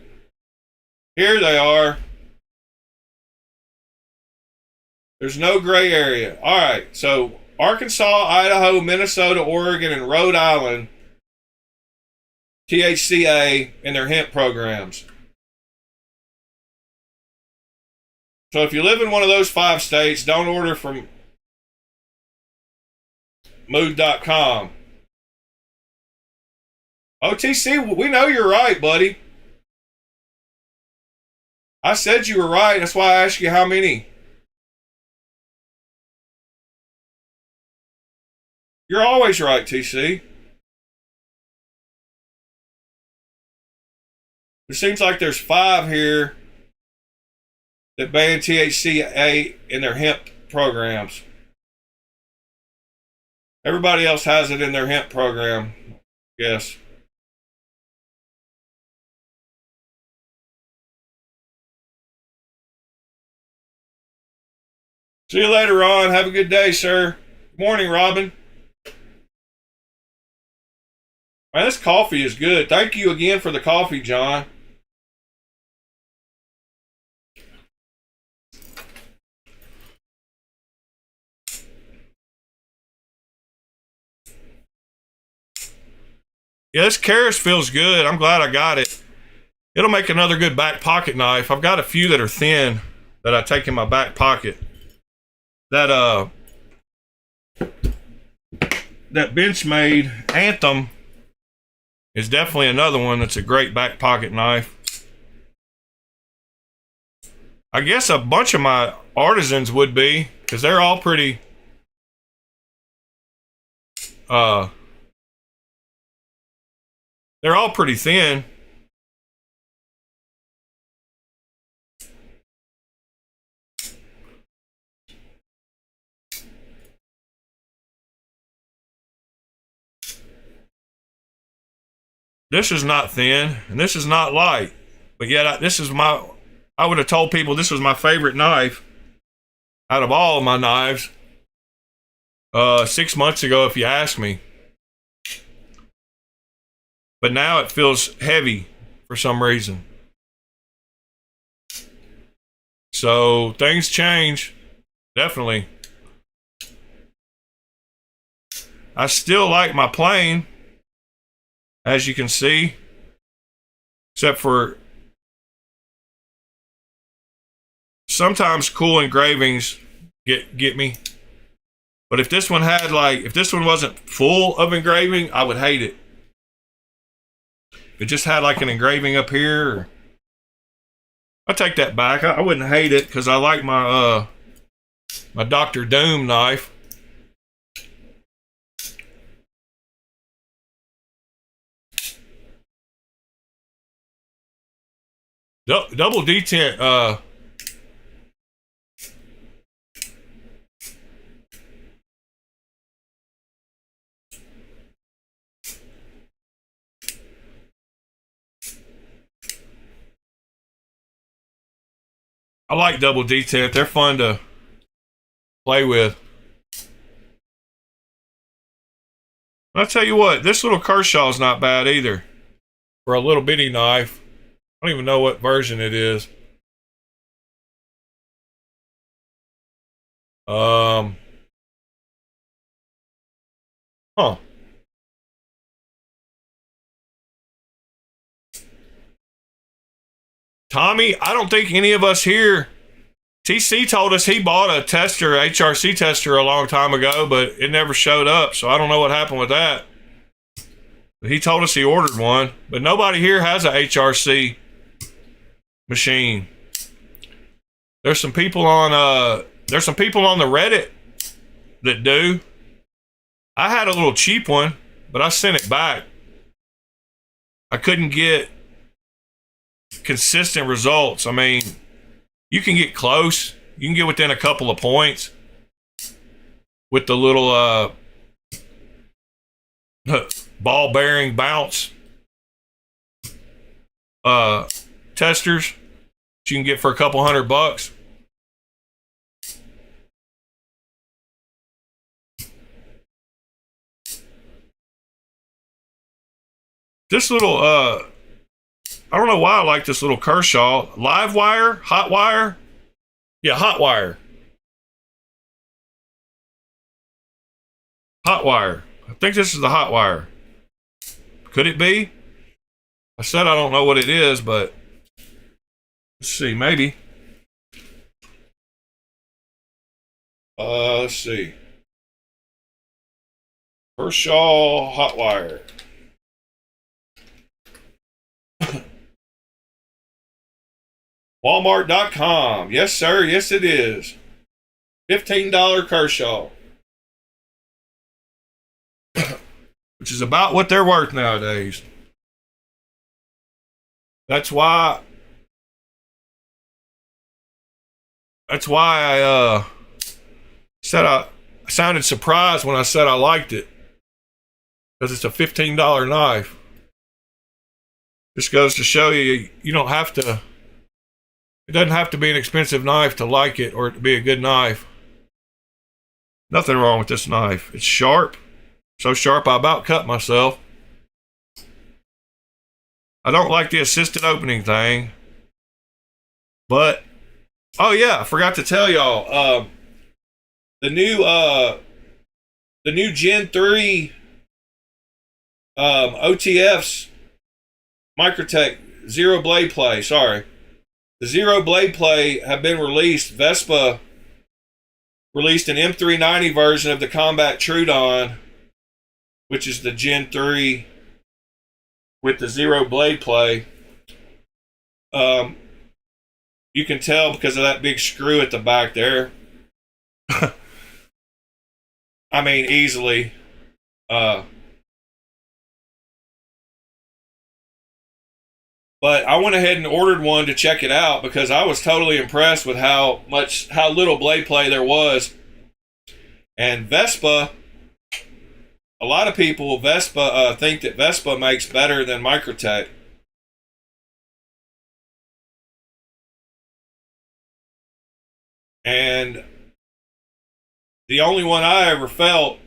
Here they are. There's no gray area. All right. So Arkansas, Idaho, Minnesota, Oregon, and Rhode Island, THCA in their hemp programs. So if you live in one of those 5 states, don't order from mood.com. OTC, we know you're right, buddy. I said you were right. That's why I asked you how many. You're always right, TC. It seems like there's 5 here that ban THCA in their hemp programs. Everybody else has it in their hemp program. Yes. See you later, Ron. Have a good day, sir. Good morning, Robin. Man, this coffee is good. Thank you again for the coffee, John. Yeah, this Karis feels good. I'm glad I got it. It'll make another good back pocket knife. I've got a few that are thin that I take in my back pocket. That Benchmade Anthem is definitely another one that's a great back pocket knife. I guess a bunch of my artisans would be, because they're all pretty they're all pretty thin. This is not thin, and this is not light. But yet, I would have told people this was my favorite knife out of all of my knives 6 months ago, if you ask me. But now it feels heavy for some reason. So things change, definitely. I still like my plane, as you can see, except for sometimes cool engravings get me. But if this one wasn't full of engraving, I would hate it. If it just had like an engraving up here, I take that back. I wouldn't hate it because I like my my Dr. Doom knife. Double detent I like double detent. They're fun to play with. I'll tell you what, this little Kershaw is not bad either for a little bitty knife. I don't even know what version it is. Huh. Tommy, I don't think any of us here. TC told us he bought a tester, HRC tester, a long time ago, but it never showed up. So I don't know what happened with that. But he told us he ordered one, but nobody here has a HRC machine. There's some people on the Reddit that do. I had a little cheap one, but I sent it back. I couldn't get consistent results. I mean, you can get close. You can get within a couple of points with the little ball bearing bounce testers that you can get for a couple $100. This little I don't know why I like this little Kershaw. Live wire? Hot wire? Yeah, hot wire. Hot wire. I think this is the hot wire. Could it be? I said I don't know what it is, but let's see, maybe. Let's see. Kershaw hot wire. Walmart.com. Yes, sir. Yes, it is. $15 Kershaw. Which is about what they're worth nowadays. That's why I said I sounded surprised when I said I liked it. Because it's a $15 knife. Just goes to show you, you don't have to. It doesn't have to be an expensive knife to like it or to be a good knife. Nothing wrong with this knife. It's sharp. So sharp I about cut myself. I don't like the assisted opening thing. But, oh yeah, I forgot to tell y'all. The new Gen 3 OTF's Microtech Zero Blade Play, sorry. The Zero Blade Play have been released. Vespa released an M390 version of the Combat Trudon, which is the Gen 3 with the Zero Blade Play. You can tell because of that big screw at the back there. I mean, easily. But I went ahead and ordered one to check it out because I was totally impressed with how little blade play there was. And Vespa, a lot of people think that Vespa makes better than Microtech. And the only one I ever felt,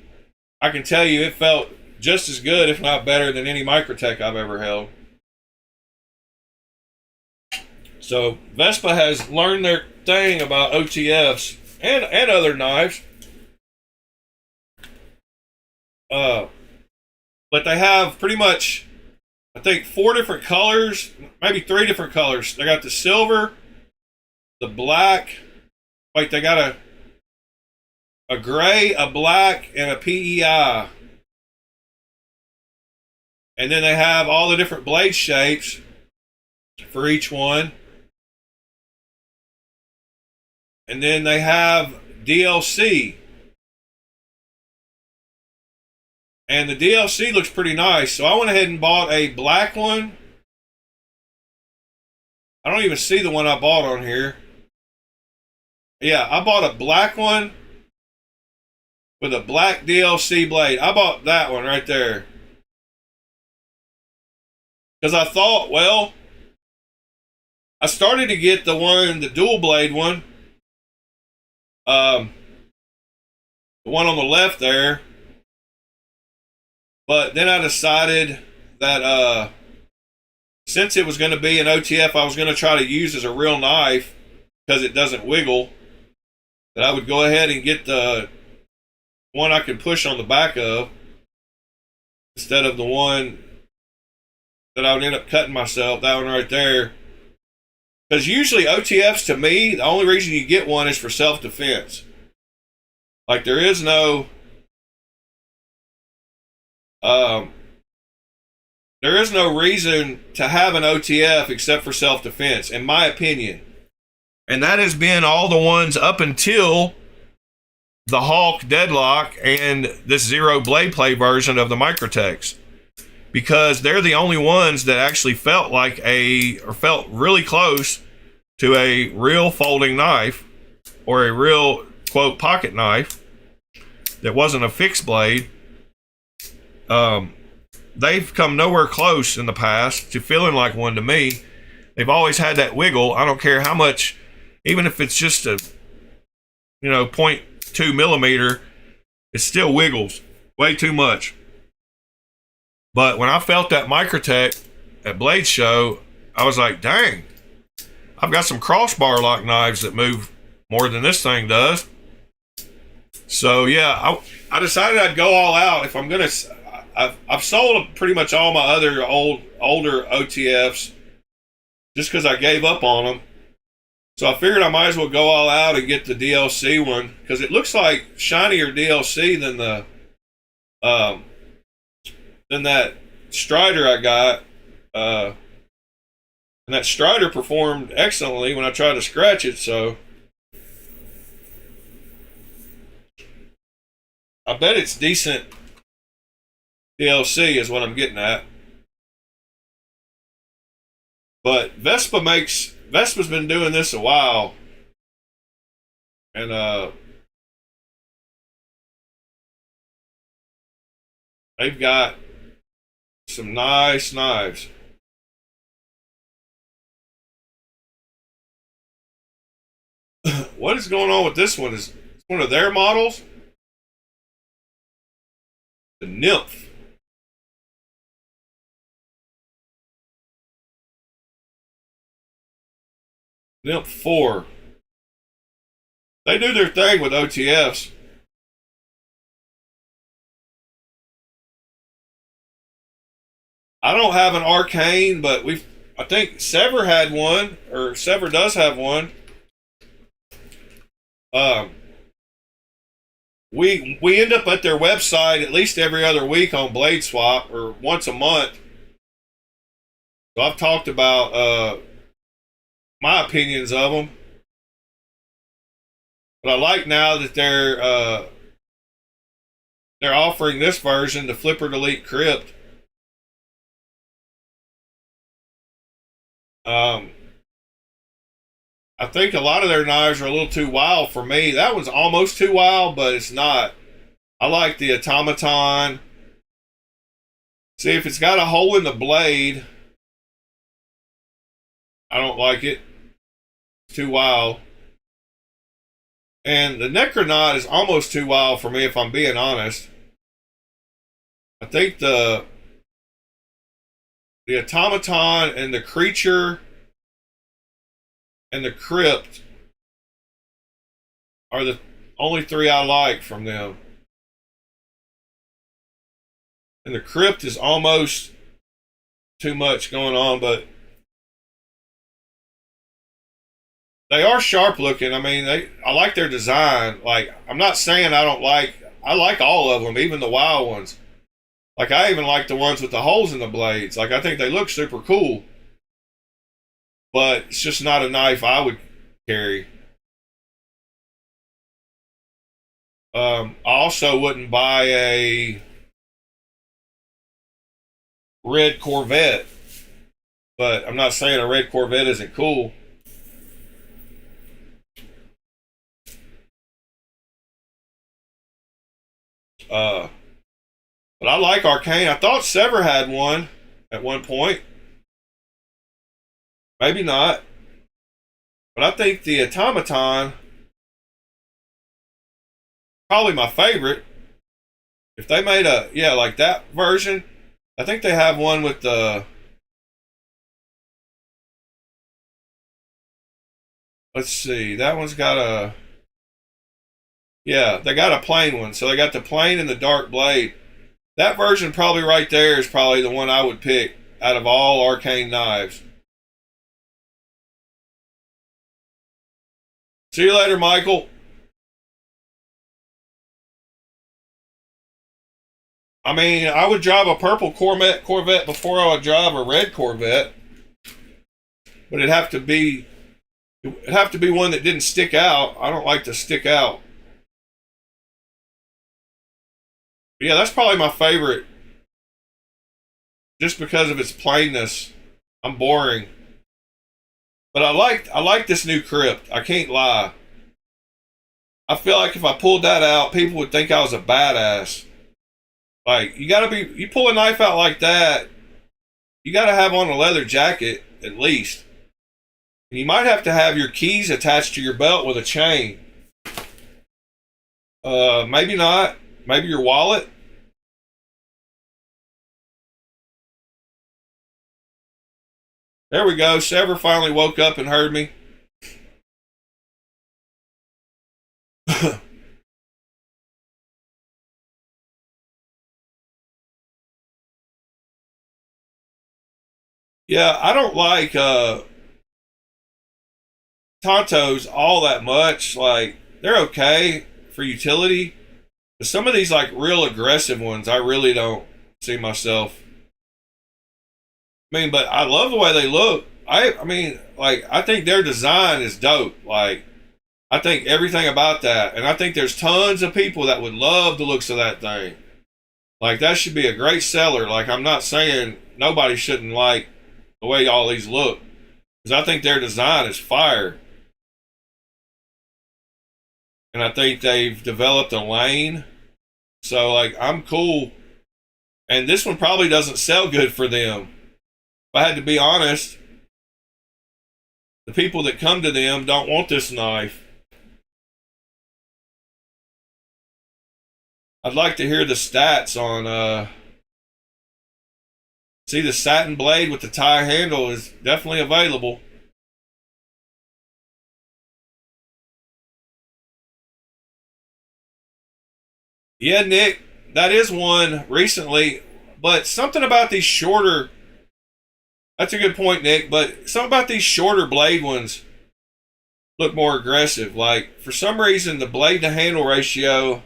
I can tell you it felt just as good, if not better, than any Microtech I've ever held. So Vespa has learned their thing about OTFs and other knives. But they have pretty much, I think, 4 different colors, maybe 3 different colors. They got the silver, the black. Wait, they got a gray, a black, and a PEI. And then they have all the different blade shapes for each one. And then they have DLC. And the DLC looks pretty nice. So I went ahead and bought a black one. I don't even see the one I bought on here. Yeah, I bought a black one with a black DLC blade. I bought that one right there. Because I thought, well, I started to get the dual blade one. The one on the left there. But then I decided that since it was going to be an OTF I was going to try to use as a real knife because it doesn't wiggle, that I would go ahead and get the one I can push on the back of instead of the one that I would end up cutting myself, that one right there. Because usually OTFs, to me, the only reason you get one is for self-defense. Like, there is no reason to have an OTF except for self-defense, in my opinion. And that has been all the ones up until the Hawk Deadlock and this Zero Blade Play version of the Microtex. Because they're the only ones that actually felt really close to a real folding knife, or a real, quote, pocket knife that wasn't a fixed blade. They've come nowhere close in the past to feeling like one to me. They've always had that wiggle. I don't care how much, even if it's just a, 0.2 millimeter, it still wiggles way too much. But when I felt that Microtech at Blade Show, I was like, dang, I've got some crossbar lock knives that move more than this thing does. So yeah, I decided I'd go all out. If I'm gonna, I've sold pretty much all my other older OTFs just because I gave up on them. So I figured I might as well go all out and get the DLC one because it looks like shinier DLC than that Strider I got. And that Strider performed excellently when I tried to scratch it, so I bet it's decent DLC is what I'm getting at. But Vespa's been doing this a while. And they've got some nice knives. What is going on with this one? Is it's one of their models? The Nymph. Nymph 4. They do their thing with OTFs. I don't have an Arcane, but I think Sever had one, or Sever does have one. We end up at their website at least every other week on Blade Swap, or once a month. So I've talked about my opinions of them. But I like now that they're offering this version, the Flipper Elite Crypt. I think a lot of their knives are a little too wild for me. That one's almost too wild, but it's not. I like the Automaton. See, if it's got a hole in the blade, I don't like it. It's too wild. And the Necronaut is almost too wild for me, if I'm being honest. I think the Automaton and the Creature and the Crypt are the only three I like from them. And the Crypt is almost too much going on, but they are sharp looking. I mean, I like their design. Like, I'm not saying I like all of them, even the wild ones. Like, I even like the ones with the holes in the blades. Like, I think they look super cool. But it's just not a knife I would carry. I also wouldn't buy a red Corvette. But I'm not saying a red Corvette isn't cool. But I like Arcane. I thought Sever had one at one point. Maybe not. But I think the automaton, probably my favorite. If they made a, yeah, like that version, I think they have one with the, let's see, that one's got a, yeah, they got a plain one. So they got the plain and the dark blade. That version probably right there is probably the one I would pick out of all arcane knives. See you later, Michael. I mean, I would drive a purple Corvette before I would drive a red Corvette, but it'd have to be one that didn't stick out. I don't like to stick out. But yeah, that's probably my favorite, just because of its plainness. I'm boring, but I like this new crypt. I can't lie. I feel like if I pulled that out, people would think I was a badass. Like, you pull a knife out like that, you gotta have on a leather jacket, at least. And you might have to have your keys attached to your belt with a chain. Maybe not. Maybe your wallet. There we go. Sever finally woke up and heard me. Yeah, I don't like Tontos all that much. Like, they're okay for utility. But some of these like real aggressive ones, I really don't see myself. I mean, but I love the way they look. I mean, like, I think their design is dope. Like, I think everything about that, and I think there's tons of people that would love the looks of that thing. Like, that should be a great seller. Like, I'm not saying nobody shouldn't like the way all these look, because I think their design is fire. And I think they've developed a lane. So, like, I'm cool. And this one probably doesn't sell good for them. If I had to be honest, the people that come to them don't want this knife. I'd like to hear the stats on, see, the satin blade with the tie handle is definitely available. Yeah, Nick, that is one recently, but something about these shorter, that's a good point, Nick, but something about these shorter blade ones look more aggressive. Like, for some reason, the blade to handle ratio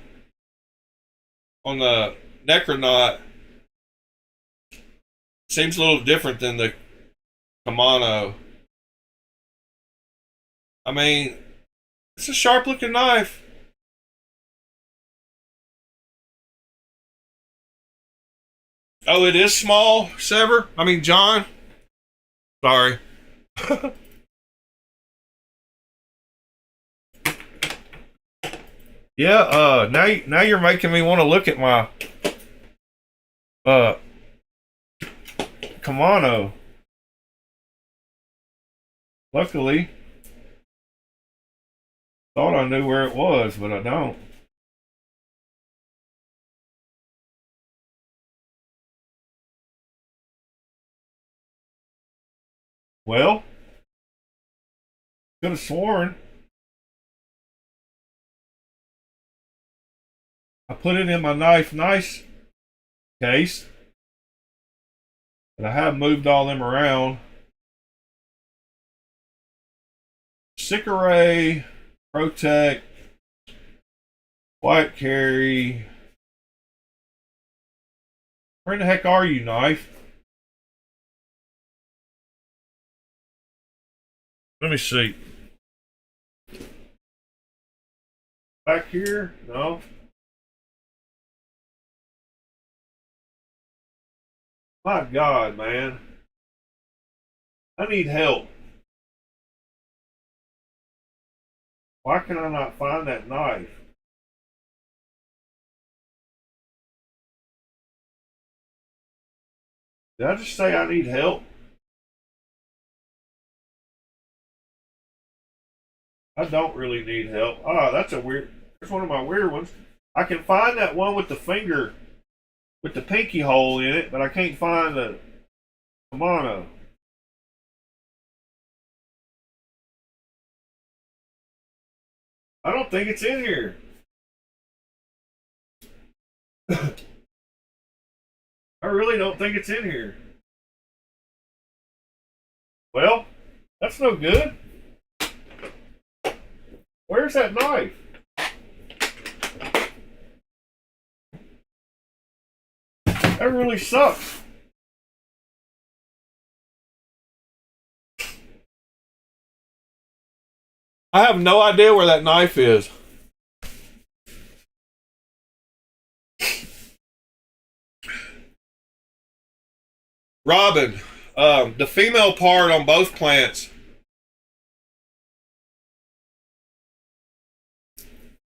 on the Necronaut seems a little different than the Kamano. I mean, it's a sharp looking knife. Oh, it is small, Sever? I mean, John? Sorry. Yeah, now you're making me want to look at my uh Kamano. Luckily, thought I knew where it was, but I don't. Well, could have sworn I put it in my knife nice case, but I have moved all them around. Sicaray, Protect, White Carry. Where in the heck are you, knife? Let me see. Back here? No. My God, man. I need help. Why can I not find that knife? Did I just say I need help? I don't really need help. Ah, that's one of my weird ones. I can find that one with the finger, with the pinky hole in it, but I can't find the mono. I don't think it's in here. I really don't think it's in here. Well, that's no good. Where's that knife? That really sucks. I have no idea where that knife is. Robin, the female part on both plants.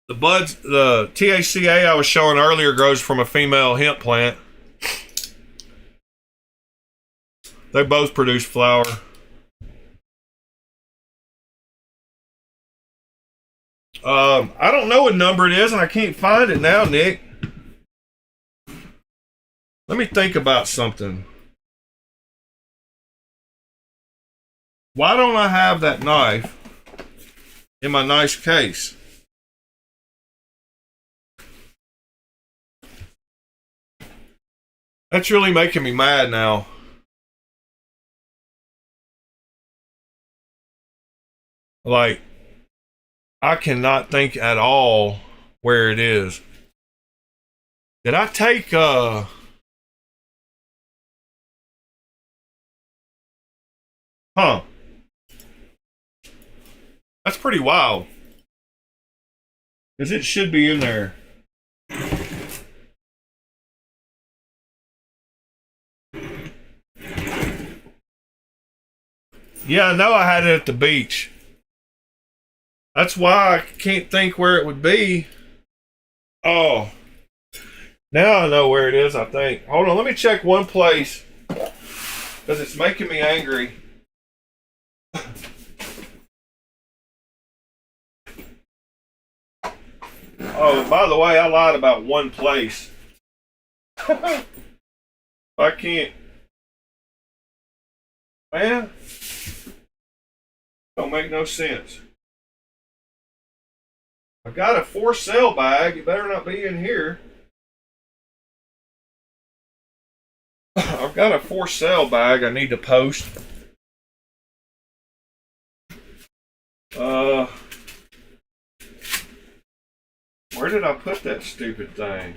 The buds, the THCA I was showing earlier grows from a female hemp plant. They both produce flower. I don't know what number it is, and I can't find it now, Nick. Let me think about something. Why don't I have that knife in my nice case? That's really making me mad now. Like, I cannot think at all where it is. Did I take Huh. That's pretty wild. Because it should be in there. Yeah, I know I had it at the beach. That's why I can't think where it would be. Oh. Now I know where it is, I think. Hold on, let me check one place. Because it's making me angry. Oh, by the way, I lied about one place. I can't. Man. Don't make no sense. I got a for sale bag. It better not be in here. I've got a for sale bag I need to post. Where did I put that stupid thing?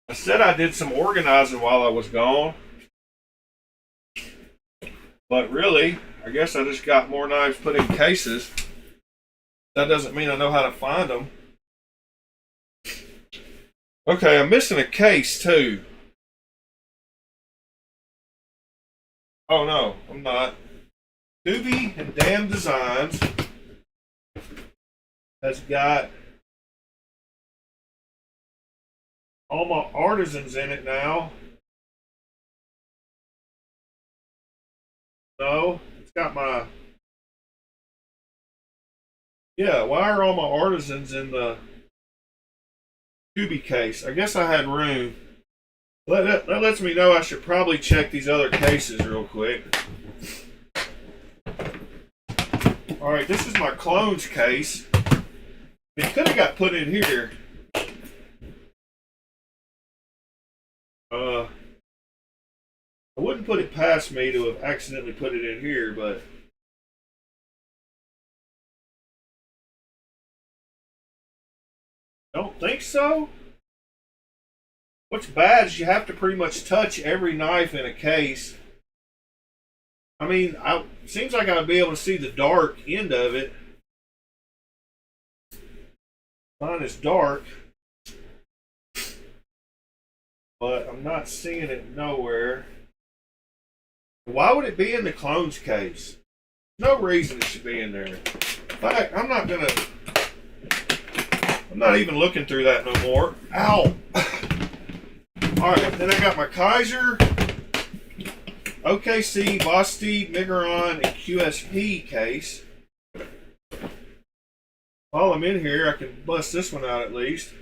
I said I did some organizing while I was gone. But really, I guess I just got more knives put in cases. That doesn't mean I know how to find them. Okay, I'm missing a case too. Oh no, I'm not. Doobie and Damn Designs has got all my artisans in it now. No, it's got my... Yeah, why are all my artisans in the Doobie case? I guess I had room. That lets me know I should probably check these other cases real quick. Alright, this is my clones case. It could have got put in here. I wouldn't put it past me to have accidentally put it in here, but don't think so. What's bad is you have to pretty much touch every knife in a case. I mean, seems like I'd be able to see the dark end of it. Mine is dark, but I'm not seeing it nowhere. Why would it be in the clones case? No reason it should be in there. In fact, I'm not even looking through that no more. Ow! Alright, then I got my Kaiser, OKC, Basti, Migueron, and QSP case. while I'm in here, I can bust this one out at least.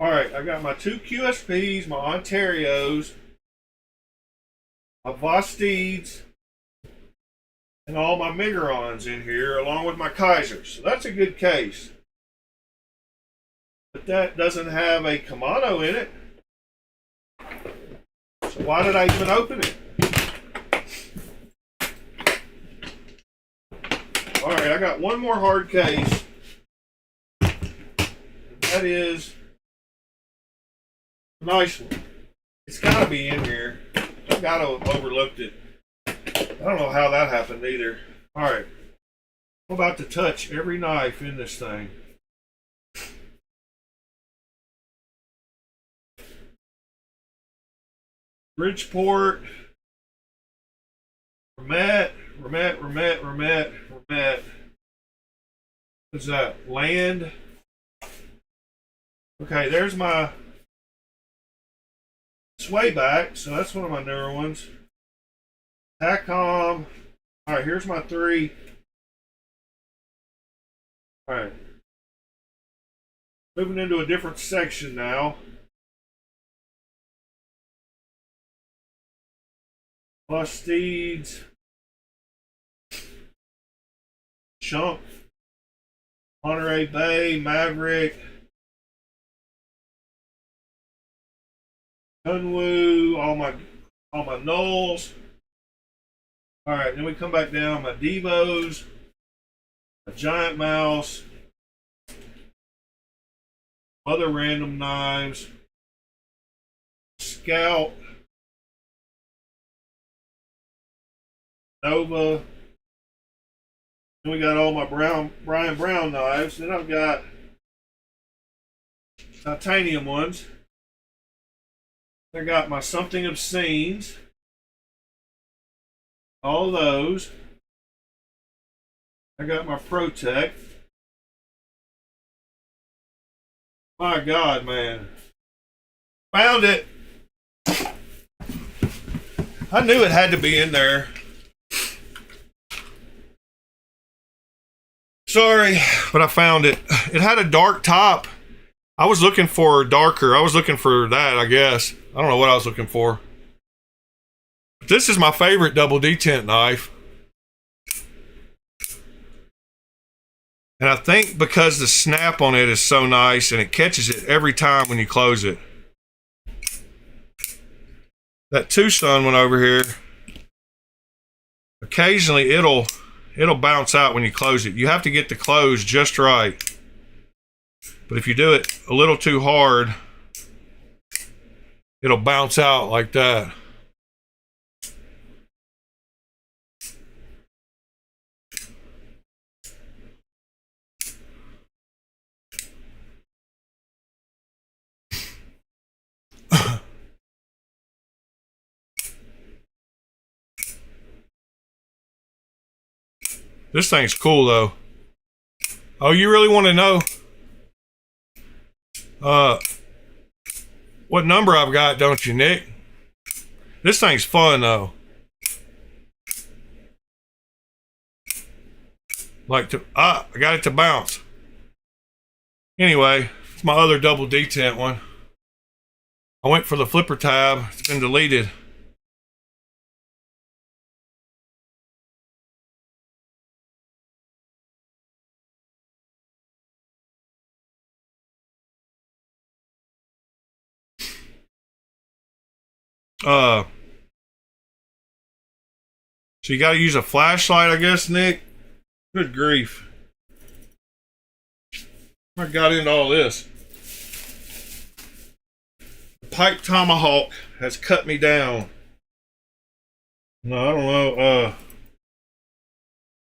Alright, I got my 2 QSPs, my Ontarios, my Vosteeds, and all my Migrons in here, along with my Kaisers. So that's a good case. But that doesn't have a Kamado in it. So why did I even open it? Alright, I got one more hard case. That is a nice one. It's got to be in here. I've got to have overlooked it. I don't know how that happened either. Alright. I'm about to touch every knife in this thing. Bridgeport. Remet. What's that? Land. Okay, there's my Swayback, so that's one of my newer ones. Tacom. Alright, here's my 3. Alright. Moving into a different section now. Busteeds. Chunk. Monterey Bay, Maverick. Gunwoo, all my Knolls. Alright, then we come back down, my Devos, a Giant Mouse, other random knives, Scout, Nova. Then we got all my Brian Brown knives. Then I've got titanium ones. I got my Something Obscenes. All those. I got my Protect. My God, man. Found it. I knew it had to be in there. Sorry, but I found it. It had a dark top. I was looking for darker. I was looking for that, I guess. I don't know what I was looking for. This is my favorite double detent knife. And I think because the snap on it is so nice and it catches it every time when you close it. That Tucson one over here, occasionally it'll bounce out when you close it. You have to get the close just right. But if you do it a little too hard, it'll bounce out like that. This thing's cool though. Oh, you really want to know what number I've got, don't you, Nick? This thing's fun though. I got it to bounce. Anyway, it's my other double detent one. I went for the flipper tab. It's been deleted. So you got to use a flashlight, I guess, Nick. Good grief. I got into all this. The pipe tomahawk has cut me down. No, I don't know.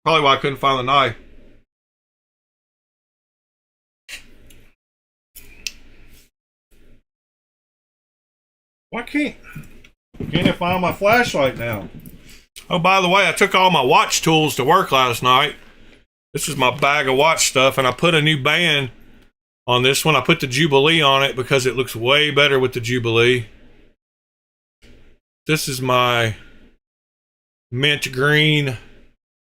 Probably why I couldn't find the knife. Why can't I find my flashlight now? Oh, by the way, I took all my watch tools to work last night. This is my bag of watch stuff, and I put a new band on this one. I put the Jubilee on it because it looks way better with the Jubilee. This is my mint green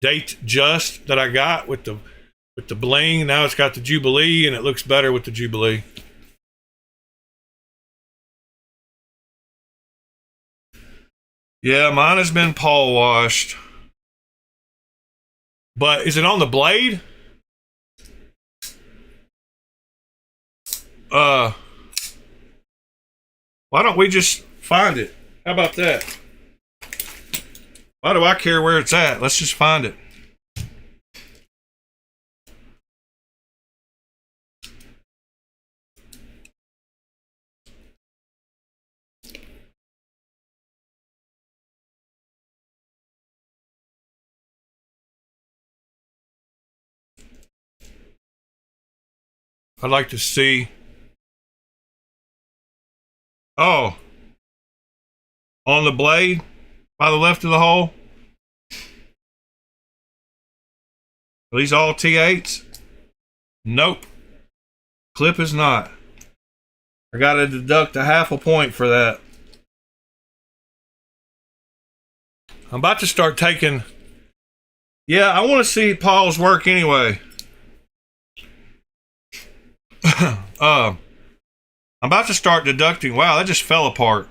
date just that I got with the bling. Now it's got the Jubilee, and it looks better with the Jubilee. Yeah, mine has been paw washed. But is it on the blade? Why don't we just find it? How about that? Why do I care where it's at? Let's just find it. I'd like to see. Oh, on the blade by the left of the hole. Are these all T8s? Nope. Clip is not. I gotta deduct a half a point for that. I'm about to start taking. Yeah, I want to see Paul's work anyway. I'm about to start deducting. Wow, that just fell apart.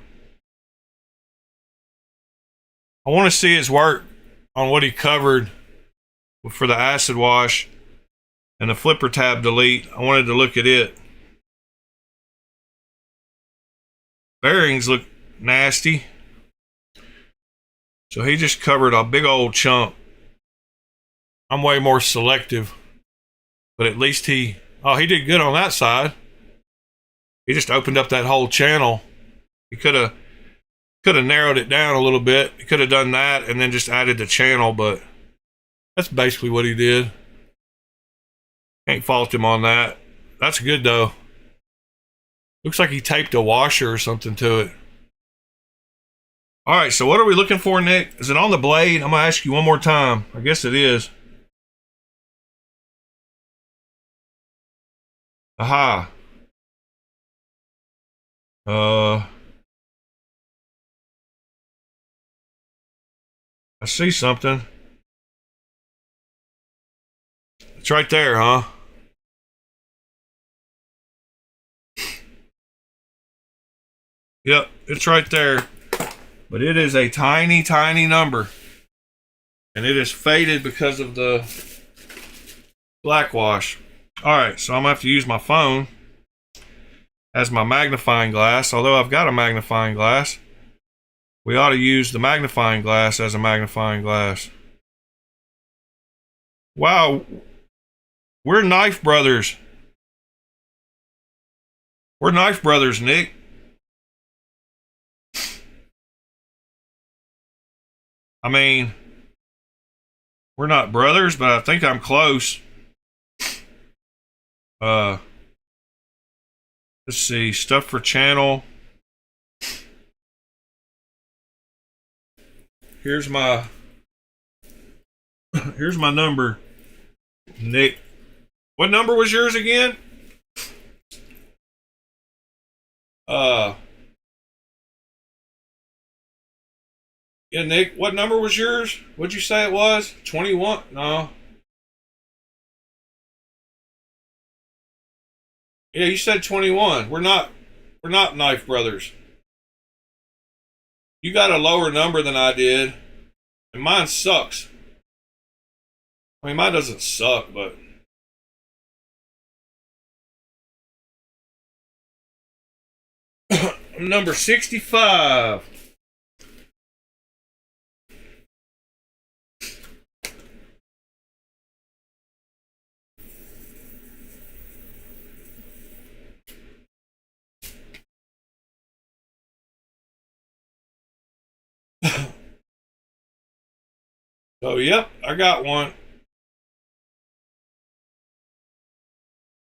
I want to see his work on what he covered for the acid wash and the flipper tab delete. I wanted to look at it. Bearings look nasty. So he just covered a big old chunk. I'm way more selective, but at least he did good on that side. He just opened up that whole channel. He could have narrowed it down a little bit. He could have done that and then just added the channel, but that's basically what he did. Can't fault him on that. That's good though. Looks like he taped a washer or something to it. All right, so what are we looking for, Nick? Is it on the blade? I'm gonna ask you one more time. I guess it is. Aha. I see something. It's right there, huh? Yep, it's right there. But it is a tiny, tiny number. And it is faded because of the black wash. Alright, so I'm going to have to use my phone as my magnifying glass. Although I've got a magnifying glass, we ought to use the magnifying glass as a magnifying glass. Wow, we're knife brothers. We're knife brothers, Nick. I mean, we're not brothers, but I think I'm close. Let's see, stuff for channel. Here's my number, Nick. What number was yours again? Yeah, Nick, what number was yours? What'd you say it was? 21? No. Yeah, you said 21. We're not knife brothers. You got a lower number than I did. And mine sucks. I mean, mine doesn't suck, but I'm number 65. So, yep, I got one.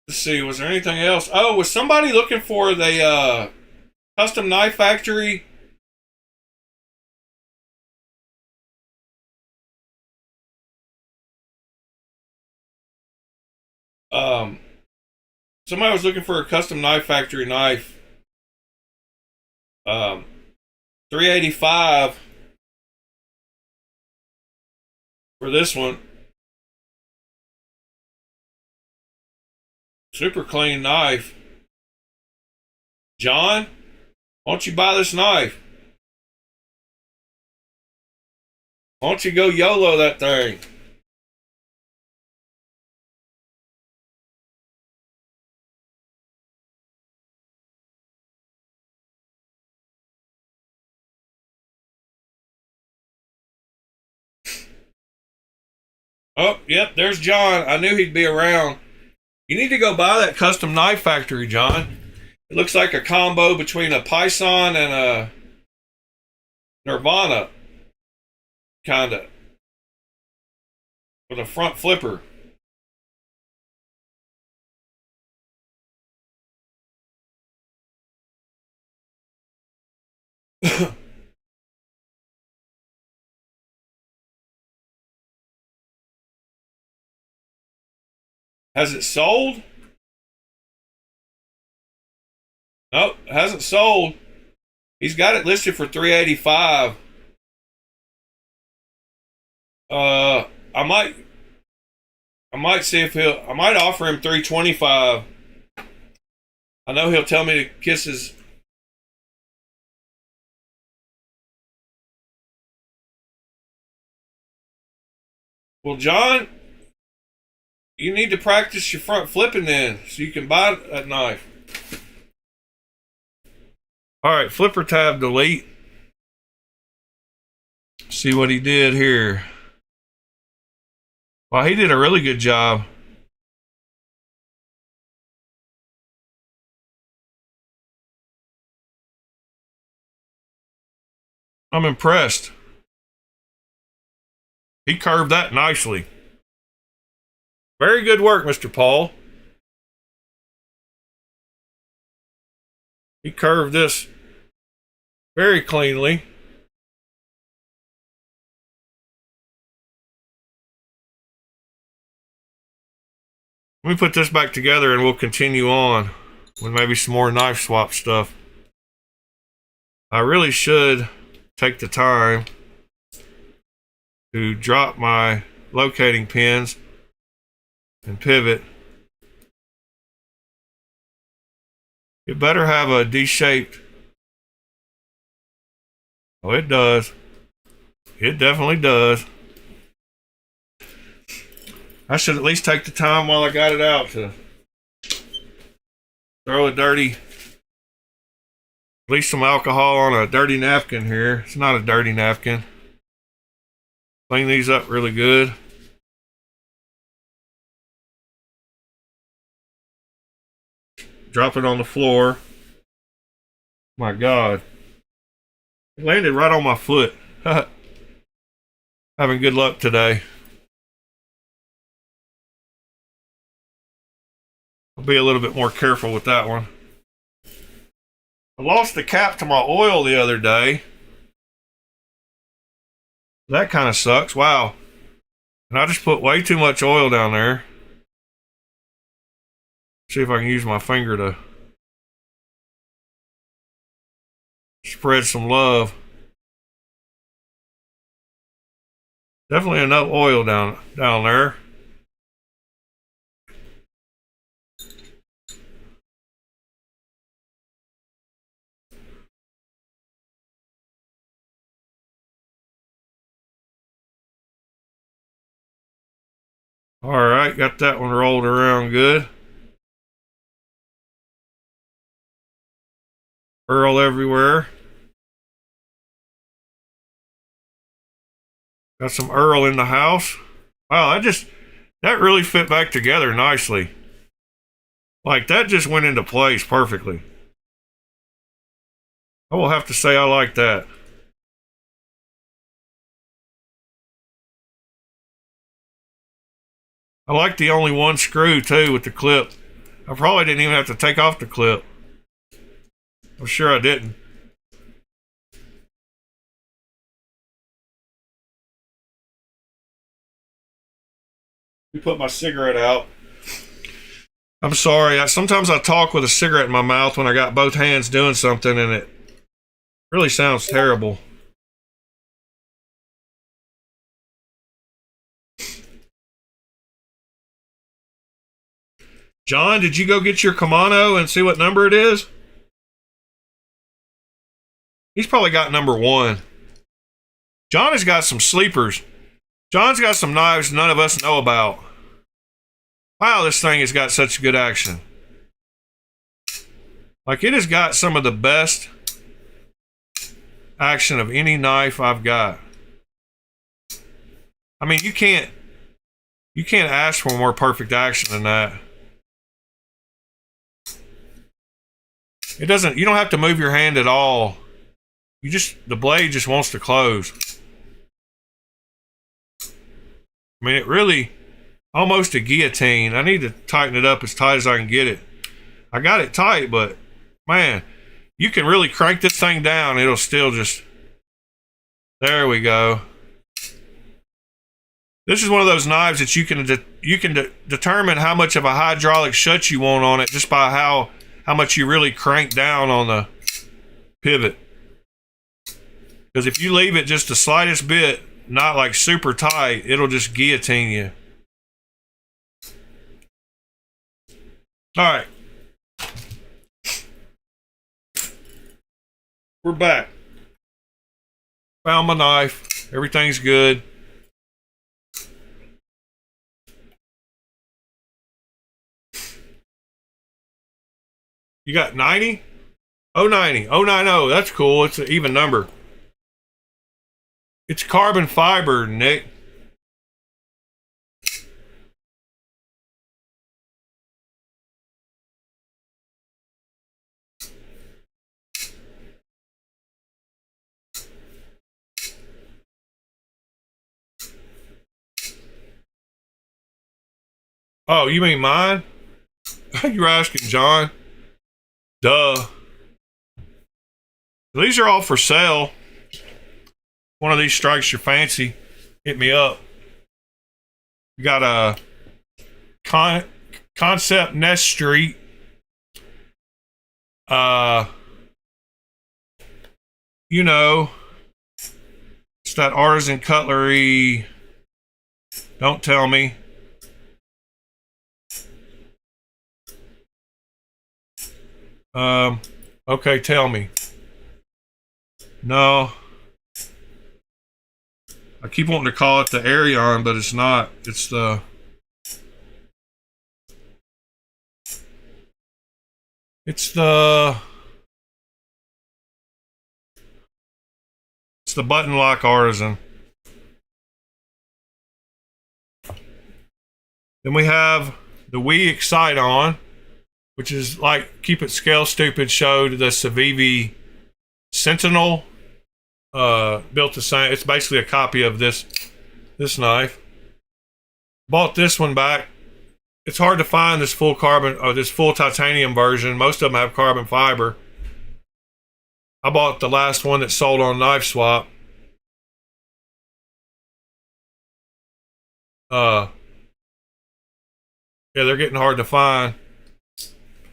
Let's see, was there anything else? Oh, was somebody looking for the custom knife factory? Somebody was looking for a custom knife factory knife. 385. for this one. Super clean knife. John, why don't you buy this knife? Why don't you go YOLO that thing? Oh, yep, there's John. I knew he'd be around. You need to go buy that custom knife factory, John. It looks like a combo between a Python and a Nirvana, kind of, with a front flipper. Has it sold? Nope, hasn't sold. He's got it listed for $385. I might see if I might offer him $325. I know he'll tell me to kiss his. Well, John, you need to practice your front flipping then, so you can buy that knife. All right, flipper tab delete. See what he did here. Wow, he did a really good job. I'm impressed. He curved that nicely. Very good work, Mr. Paul. He curved this very cleanly. Let me put this back together and we'll continue on with maybe some more knife swap stuff. I really should take the time to drop my locating pins and pivot. It better have a D-shaped. Oh, it does. It definitely does. I should at least take the time while I got it out to throw a dirty, at least some alcohol on a dirty napkin here. It's not a dirty napkin. Clean these up really good. Drop it on the floor. My God. It landed right on my foot. Having good luck today. I'll be a little bit more careful with that one. I lost the cap to my oil the other day. That kind of sucks. Wow. And I just put way too much oil down there. See if I can use my finger to spread some love. Definitely enough oil down there. All right, got that one rolled around good. Earl everywhere. Got some Earl in the house. Wow, that really fit back together nicely. Like, that just went into place perfectly. I will have to say I like that. I like the only one screw too with the clip. I probably didn't even have to take off the clip. I'm sure I didn't. Let me put my cigarette out. I'm sorry. Sometimes I talk with a cigarette in my mouth when I got both hands doing something, and it really sounds terrible. John, did you go get your kimono and see what number it is? He's probably got number 1. John has got some sleepers. John's got some knives none of us know about. Wow, this thing has got such good action. Like, it has got some of the best action of any knife I've got. I mean, you can't ask for more perfect action than that. You don't have to move your hand at all. The blade just wants to close. I mean, it really, almost a guillotine. I need to tighten it up as tight as I can get it. I got it tight, but man, you can really crank this thing down. It'll still just, there we go. This is one of those knives that you can determine how much of a hydraulic shut you want on it just by how much you really crank down on the pivot. Because if you leave it just the slightest bit, not like super tight, it'll just guillotine you. All right. We're back. Found my knife. Everything's good. You got 90? 090. 090. That's cool. It's an even number. It's carbon fiber, Nick. Oh, you mean mine? You're asking John? Duh. These are all for sale. One of these strikes your fancy, hit me up. We got a Concept Nest Street. You know, it's that artisan cutlery. Don't tell me. Okay, tell me. No. I keep wanting to call it the Arion, but it's not. It's the... It's the button lock artisan. Then we have the We Excite On, which is like Keep It Scale Stupid showed the Civivi Sentinel. Built the same. It's basically a copy of this knife. Bought this one back. It's hard to find this full carbon or this full titanium version. Most of them have carbon fiber. I bought the last one that sold on Knife Swap. Yeah, they're getting hard to find.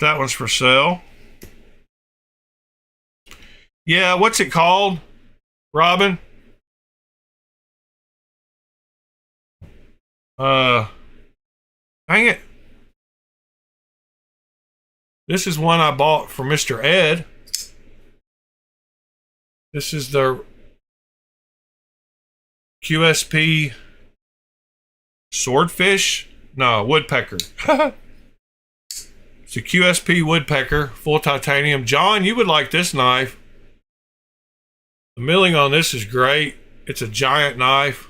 That one's for sale. Yeah, what's it called, Robin? Dang it. This is one I bought for Mr. Ed. This is the QSP Swordfish? No, Woodpecker. It's a QSP Woodpecker, full titanium. John, you would like this knife. The milling on this is great. It's a giant knife.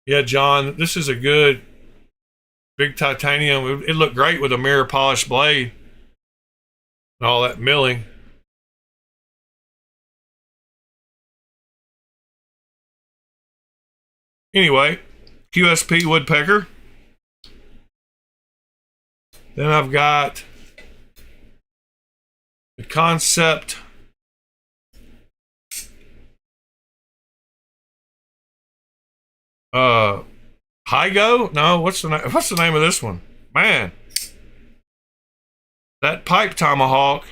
Yeah, John, this is a good big titanium. It looked great with a mirror polished blade and all that milling. Anyway, QSP Woodpecker. Then I've got the Concept Hygo? No, what's the name of this one? Man. That pipe tomahawk.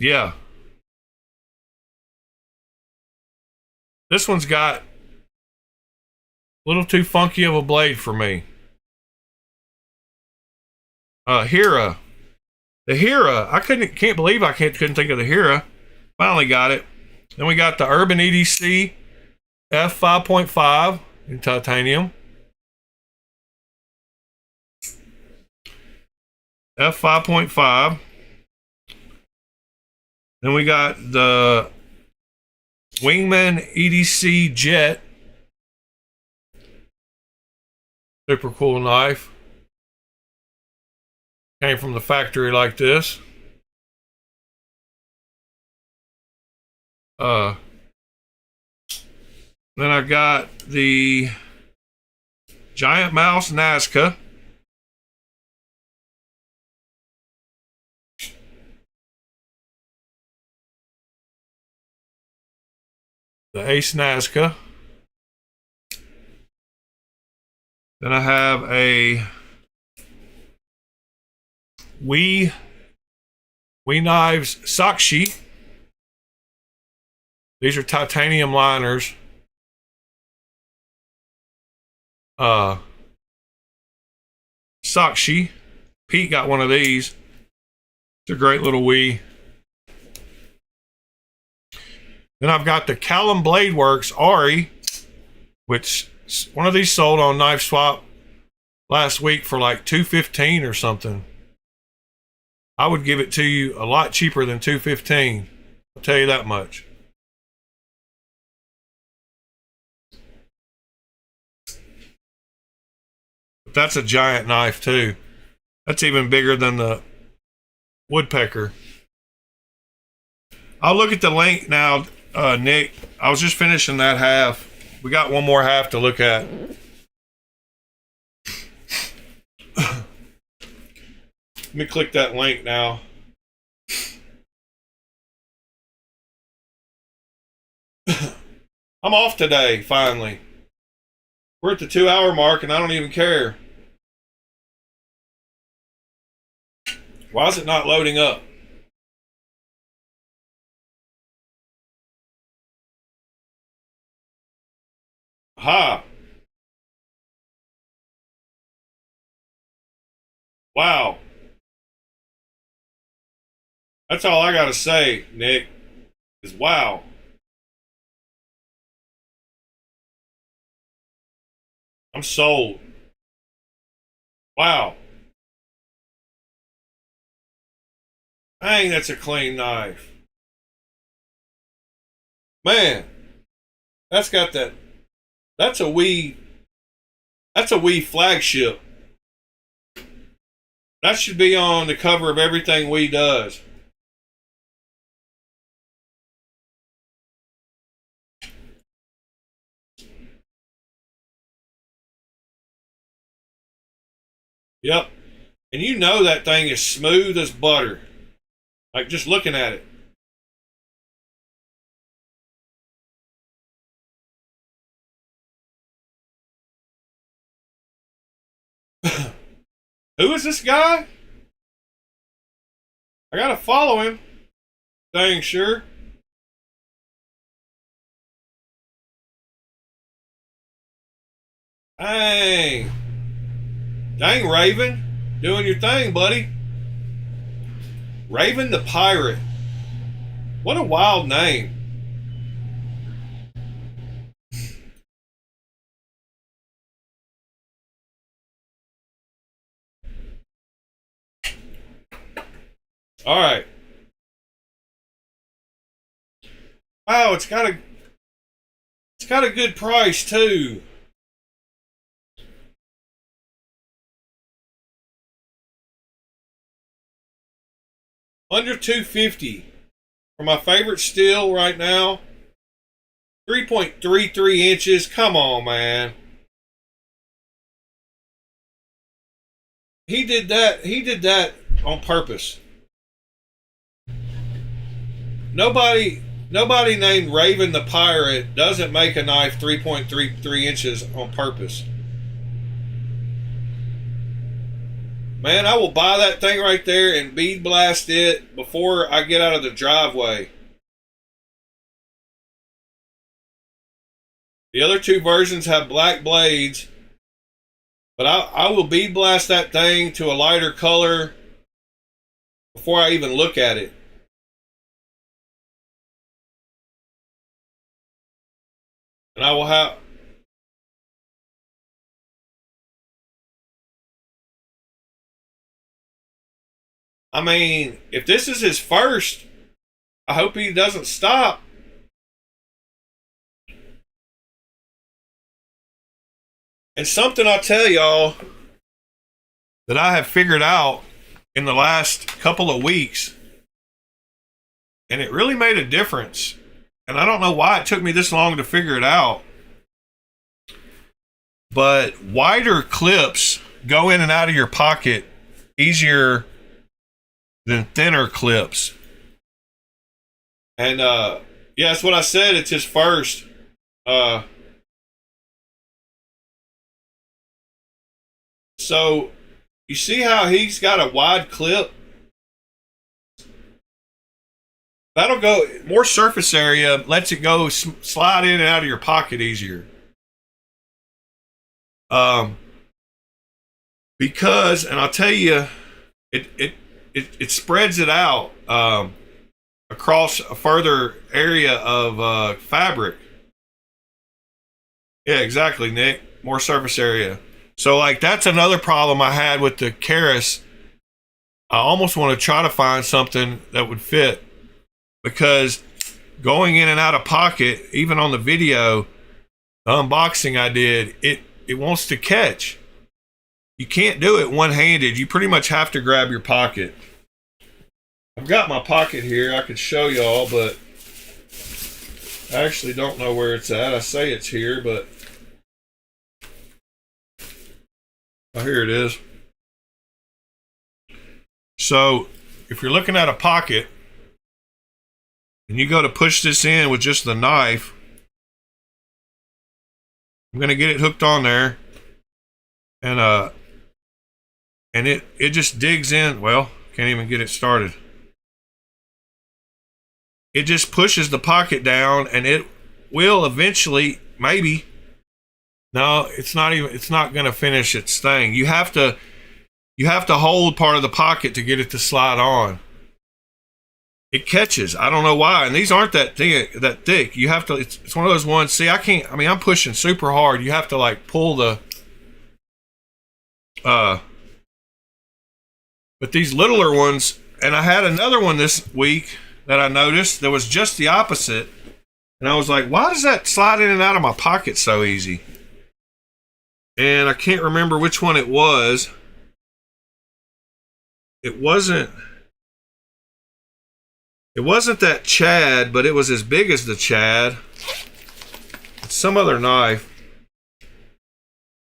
Yeah. This one's got a little too funky of a blade for me. Hera. The Hera. I can't believe I couldn't think of the Hera. Finally got it. Then we got the Urban EDC F5.5 in titanium. F5.5. Then we got the Wingman EDC Jet. Super cool knife. Came from the factory like this. Then I got the Giant Mouse Nazca. The Ace Nazca. Then I have a We Knives Sakshi. These are titanium liners. Sakshi. Pete got one of these. It's a great little Wii. Then I've got the Callum Blade Works Ari, which one of these sold on Knife Swap last week for like $215 or something. I would give it to you a lot cheaper than $215. I'll tell you that much. But that's a giant knife too. That's even bigger than the woodpecker. I'll look at the link now, Nick. I was just finishing that half. We got one more half to look at. Let me click that link now. I'm off today, finally. We're at the 2-hour mark and I don't even care. Why is it not loading up? Aha. Wow. That's all I gotta say, Nick, is wow. I'm sold. Wow. Dang, that's a clean knife. Man, that's got that. That's a Wii flagship. That should be on the cover of everything Wii does. Yep. And you know that thing is smooth as butter. Like just looking at it. Who is this guy? I gotta follow him. Dang sure. Dang. Dang, Raven. Doing your thing, buddy. Raven the Pirate. What a wild name. All right. Wow, it's got a good price too. Under $250 for my favorite steel right now. 3.33 inches. Come on, man. He did that on purpose. Nobody named Raven the Pirate doesn't make a knife 3.33 inches on purpose. Man, I will buy that thing right there and bead blast it before I get out of the driveway. The other two versions have black blades, but I will bead blast that thing to a lighter color before I even look at it. And I will have... I mean, if this is his first, I hope he doesn't stop. And something I'll tell y'all that I have figured out in the last couple of weeks, and it really made a difference. And I don't know why it took me this long to figure it out. But wider clips go in and out of your pocket easier than thinner clips. And yeah, that's what I said. It's his first. So you see how he's got a wide clip? That'll go more surface area, lets it go slide in and out of your pocket easier. Because, and I'll tell you, it spreads it out across a further area of fabric. Yeah, exactly, Nick. More surface area. So, like, that's another problem I had with the Keras. I almost want to try to find something that would fit, because going in and out of pocket, even on the video, the unboxing I did, it wants to catch. You can't do it one-handed. You pretty much have to grab your pocket. I've got my pocket here. I could show y'all, but I actually don't know where it's at. I say it's here, but oh, here it is. So if you're looking at a pocket and you go to push this in with just the knife, I'm going to get it hooked on there, and it just digs in. Well, can't even get it started. It just pushes the pocket down, and it will eventually, maybe. No, it's not going to finish its thing. You have to hold part of the pocket to get it to slide on. It catches. I don't know why. And these aren't that thick. You have to, it's one of those ones. See, I'm pushing super hard. You have to like pull the, but these littler ones, and I had another one this week that I noticed that was just the opposite. And I was like, why does that slide in and out of my pocket so easy? And I can't remember which one it was. It wasn't that Chad, but it was as big as the Chad. It's some other knife.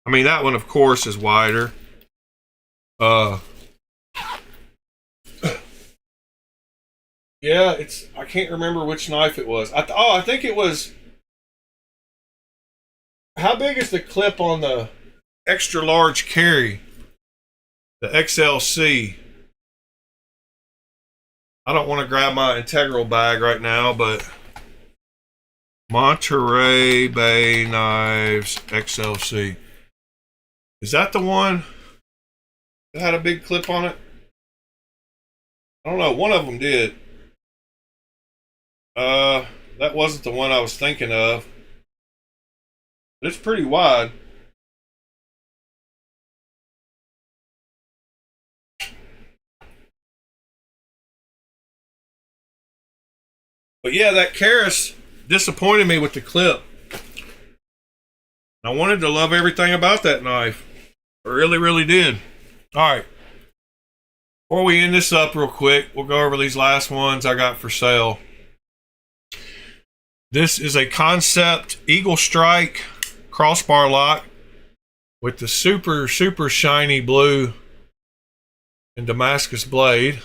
I mean, that one, of course, is wider. Yeah, I can't remember which knife it was. I think it was. How big is the clip on the extra large carry? The XLC. I don't want to grab my integral bag right now, but Monterey Bay Knives XLC. Is that the one that had a big clip on it? I don't know. One of them did. That wasn't the one I was thinking of. It's pretty wide. But yeah, that Keras disappointed me with the clip. I wanted to love everything about that knife. I really, really did. All right. Before we end this up real quick, we'll go over these last ones I got for sale. This is a Concept Eagle Strike crossbar lock with the super, super shiny blue and Damascus blade.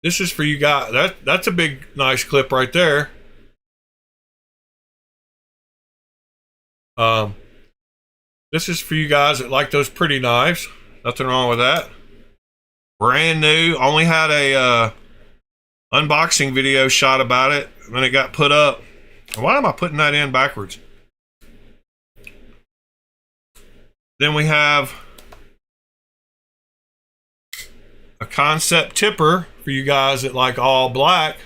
This is for you guys. That's a big, nice clip right there. This is for you guys that like those pretty knives. Nothing wrong with that. Brand new. Only had a unboxing video shot about it, and then it got put up. Why am I putting that in backwards? Then we have a concept tipper for you guys that like all black.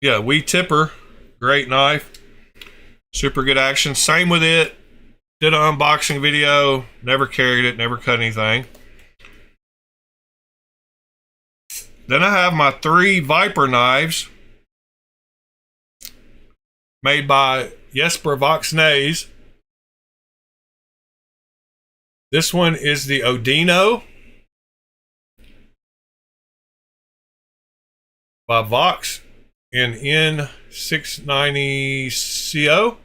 Yeah, wee tipper, great knife, super good action. Same with it. Did an unboxing video, never carried it, never cut anything. Then I have my 3 Viper knives made by Odenwolf Knives. This one is the Odino by Vox in N690CO.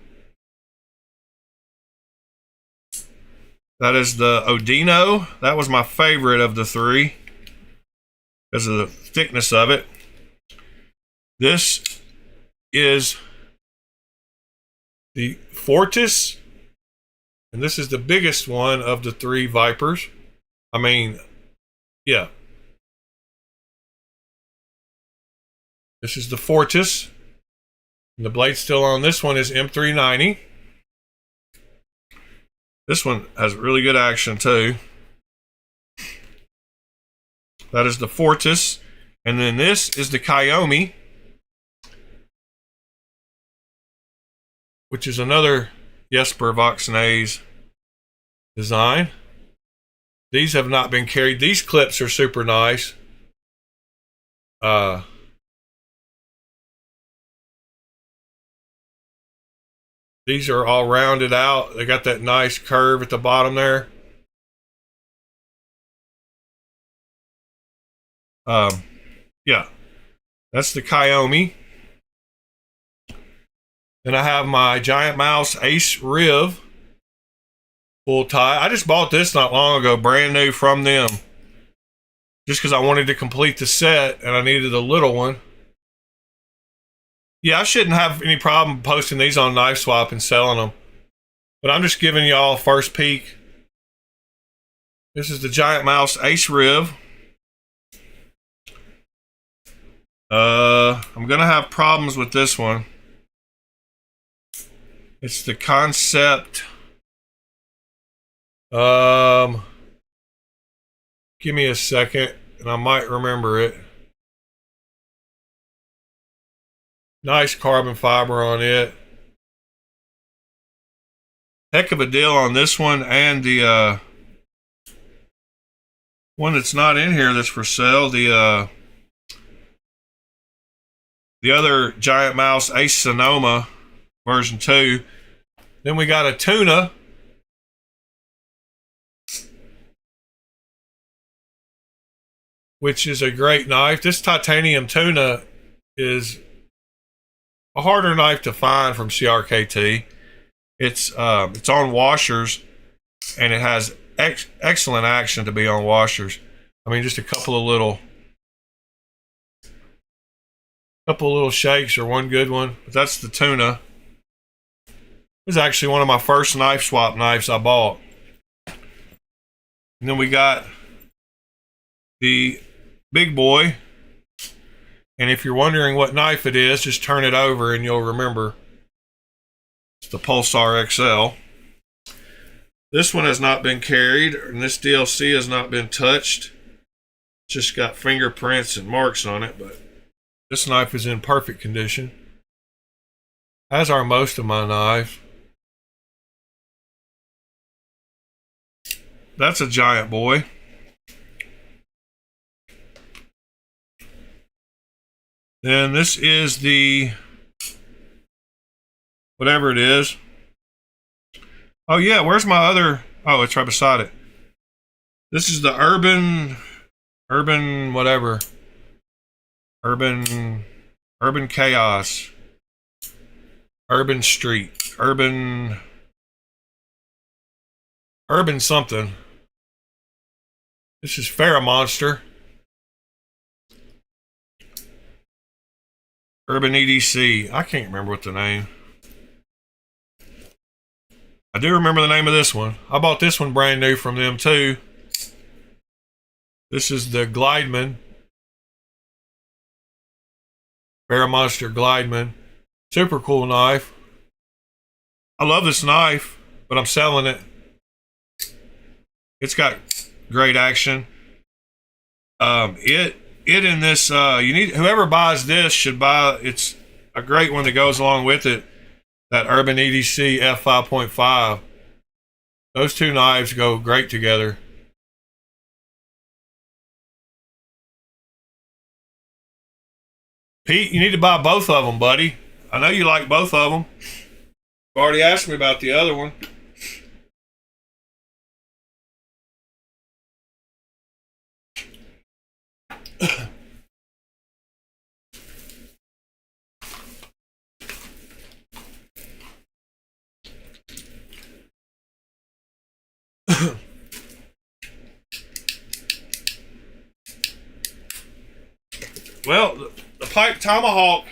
That is the Odino. That was my favorite of the 3 because of the thickness of it. This is the Fortis, and this is the biggest one of the 3 Vipers. I mean, yeah. This is the Fortis. And the blade still on this one is M390. This one has really good action too. That is the Fortis. And then this is the GAW, which is another Odenwolf Knives design. These have not been carried. These clips are super nice. These are all rounded out. They got that nice curve at the bottom there. Yeah, that's the GAW. Then I have my Giant Mouse Ace Riv full tie. I just bought this not long ago, brand new from them, just because I wanted to complete the set and I needed a little one. Yeah, I shouldn't have any problem posting these on Knife Swap and selling them, but I'm just giving y'all a first peek. This is the Giant Mouse Ace Riv. I'm gonna have problems with this one. It's the concept. Give me a second, and I might remember it. Nice carbon fiber on it. Heck of a deal on this one, and the one that's not in here that's for sale, the other Giant Mouse Ace Sonoma version 2. Then we got a tuna. Which is a great knife. This titanium tuna is a harder knife to find from CRKT. It's on washers, and it has excellent action to be on washers. I mean, just a couple of little shakes or one good one. But that's the tuna. This is actually one of my first Knife Swap knives I bought. And then we got the big boy. And if you're wondering what knife it is, just turn it over and you'll remember. It's the Pulsar XL. This one has not been carried, and this DLC has not been touched. It's just got fingerprints and marks on it, but this knife is in perfect condition, as are most of my knives. That's a giant boy. Then this is the, whatever it is. Oh yeah, where's my other, oh, it's right beside it. This is the urban whatever. Urban Chaos. Urban Street. Urban something. This is FerraMonster. Urban EDC. I can't remember what the name. I do remember the name of this one. I bought this one brand new from them too. This is the Glideman. FerraMonster Glideman. Super cool knife. I love this knife, but I'm selling it. It's got great action. It in this you need, whoever buys this should buy, it's a great one that goes along with it. That Urban EDC F5.5. Those two knives go great together. Pete, you need to buy both of them, buddy. I know you like both of them. You already asked me about the other one. Well, the pipe tomahawk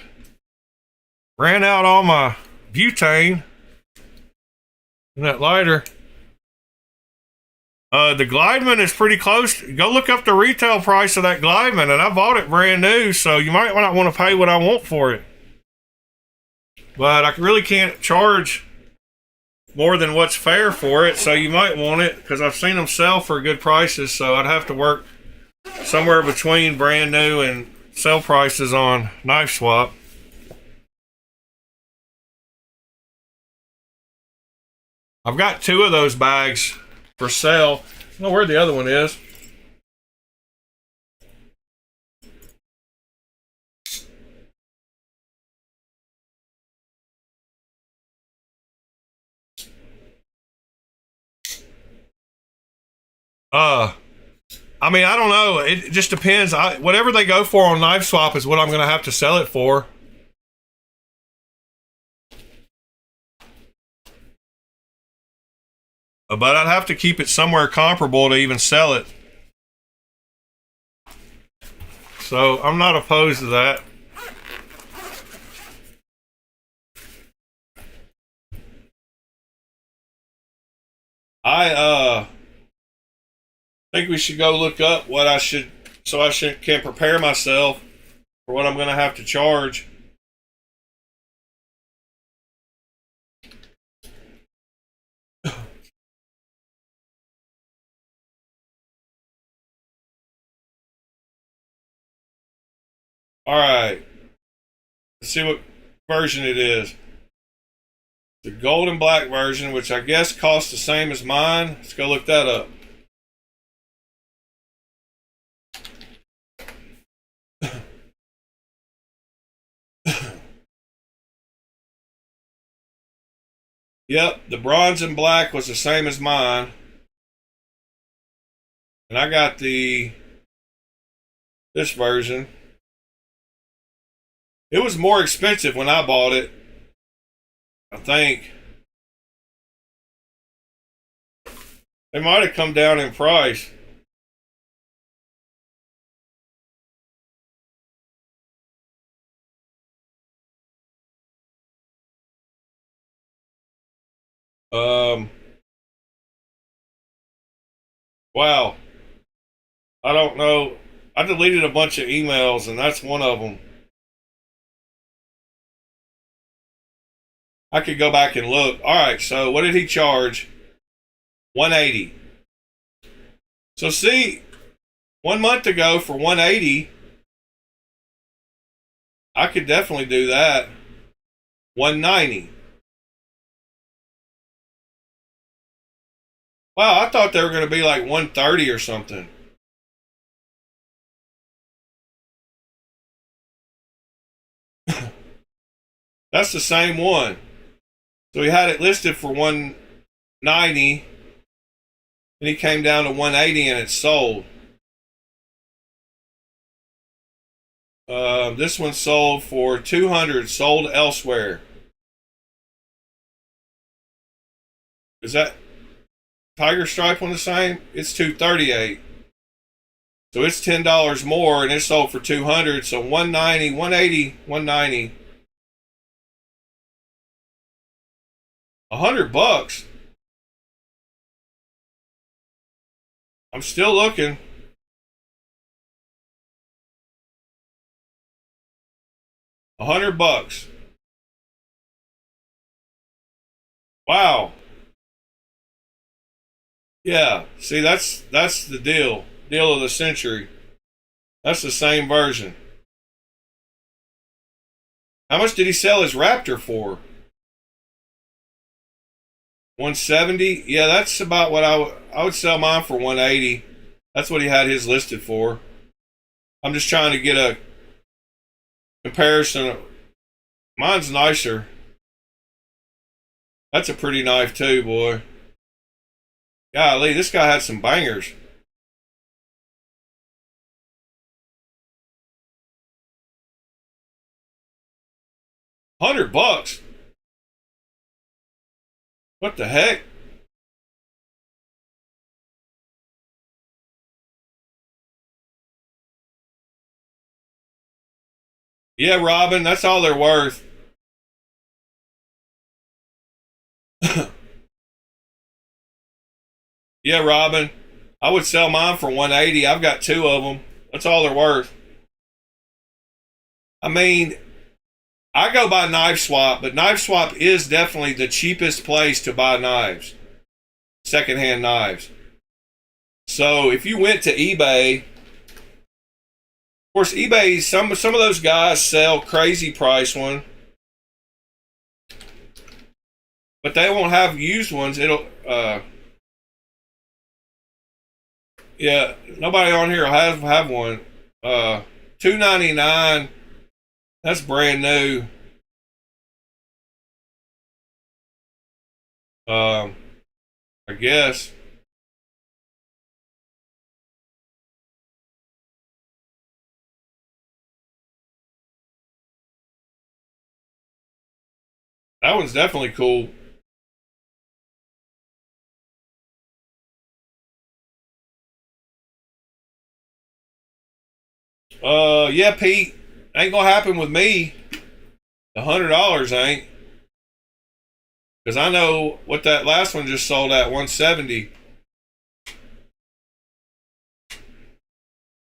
ran out on my butane in that lighter. The Glideman is pretty close. Go look up the retail price of that Glideman, and I bought it brand new, so you might not want to pay what I want for it. But I really can't charge more than what's fair for it, so you might want it, because I've seen them sell for good prices, so I'd have to work somewhere between brand new and sell prices on Knife Swap. I've got 2 of those bags for sale. I don't know where the other one is. I mean, I don't know. It just depends. Whatever they go for on Knife Swap is what I'm going to have to sell it for. But I'd have to keep it somewhere comparable to even sell it. So I'm not opposed to that. I think we should go look up what I should, so I can prepare myself for what I'm going to have to charge. All right. Let's see what version it is. The gold and black version, which I guess costs the same as mine. Let's go look that up. Yep, the bronze and black was the same as mine. And I got this version. It was more expensive when I bought it, I think. They might have come down in price. Wow. I don't know. I deleted a bunch of emails, and that's one of them. I could go back and look. All right, so what did he charge? $180. So see, 1 month ago for $180, I could definitely do that. $190. Wow, I thought they were going to be like $130 or something. That's the same one. So he had it listed for $190, and he came down to $180, and it sold. This one sold for $200, sold elsewhere. Is that Tiger Stripe one the same? It's $238. So it's $10 more, and it sold for $200. So $190, $180, $190, $100. I'm still looking. $100. Wow. Yeah. See, that's the deal. Deal of the century. That's the same version. How much did he sell his Raptor for? 170. Yeah, that's about what I would sell mine for. 180. That's what he had his listed for. I'm just trying to get a comparison. Mine's nicer. That's a pretty knife too, boy. Golly, this guy had some bangers. $100. What the heck? Yeah, Robin, that's all they're worth. Yeah, Robin, I would sell mine for 180. I've got 2 of them. That's all they're worth. I mean, I go by Knife Swap, but Knife Swap is definitely the cheapest place to buy knives, secondhand knives. So if you went to eBay, of course, eBay, some of those guys sell crazy price one, but they won't have used ones. It'll, yeah, nobody on here will have one. $299. That's brand new. I guess. That one's definitely cool. Yeah, Pete. Ain't gonna happen with me. The $100 ain't. Because I know what that last one just sold at, 170.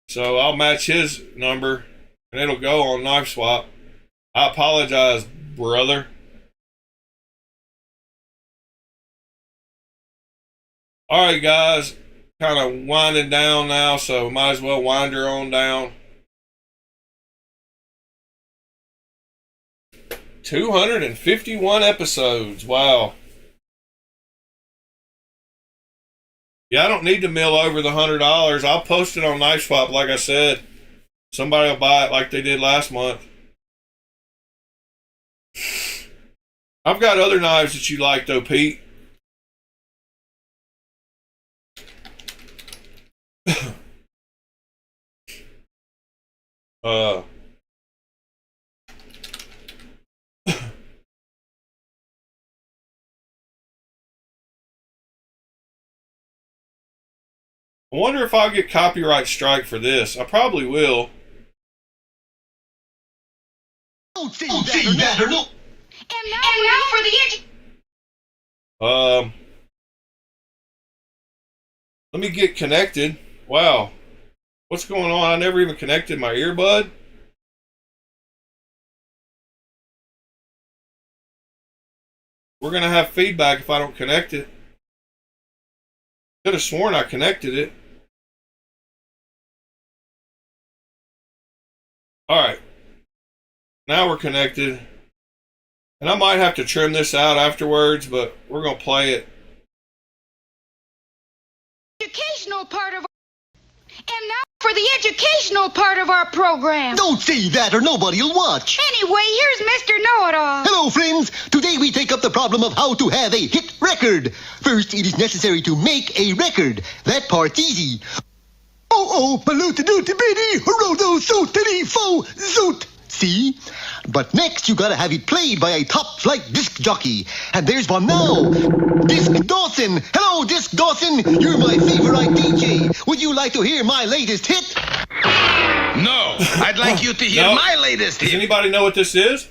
So I'll match his number and it'll go on Knife Swap. I apologize, brother. Alright, guys. Kind of winding down now, so might as well wind her on down. 251 episodes. Wow. Yeah, I don't need to mill over the $100. I'll post it on Knife Swap, like I said. Somebody will buy it like they did last month. I've got other knives that you like, though, Pete. I wonder if I'll get copyright strike for this. I probably will. Don't say that or no. And now for the let me get connected. Wow. What's going on? I never even connected my earbud. We're going to have feedback if I don't connect it. Could have sworn I connected it. Alright. Now we're connected. And I might have to trim this out afterwards, but we're going to play it. educational part of and now for the educational part of our program. Don't say that or nobody will watch. Anyway, here's Mr. Know-It-All. Hello, friends. Today we take up the problem of how to have a hit record. First, it is necessary to make a record. That part's easy. Oh, baluta-doota-bitty, rodo-soot-titty-fo-zoot. See? But next, you gotta have it played by a top-flight disc jockey. And there's one now. Disc Dawson. Hello, Disc Dawson. You're my favorite DJ. Would you like to hear my latest hit? No, I'd like you to hear my latest hit. Does anybody know what this is?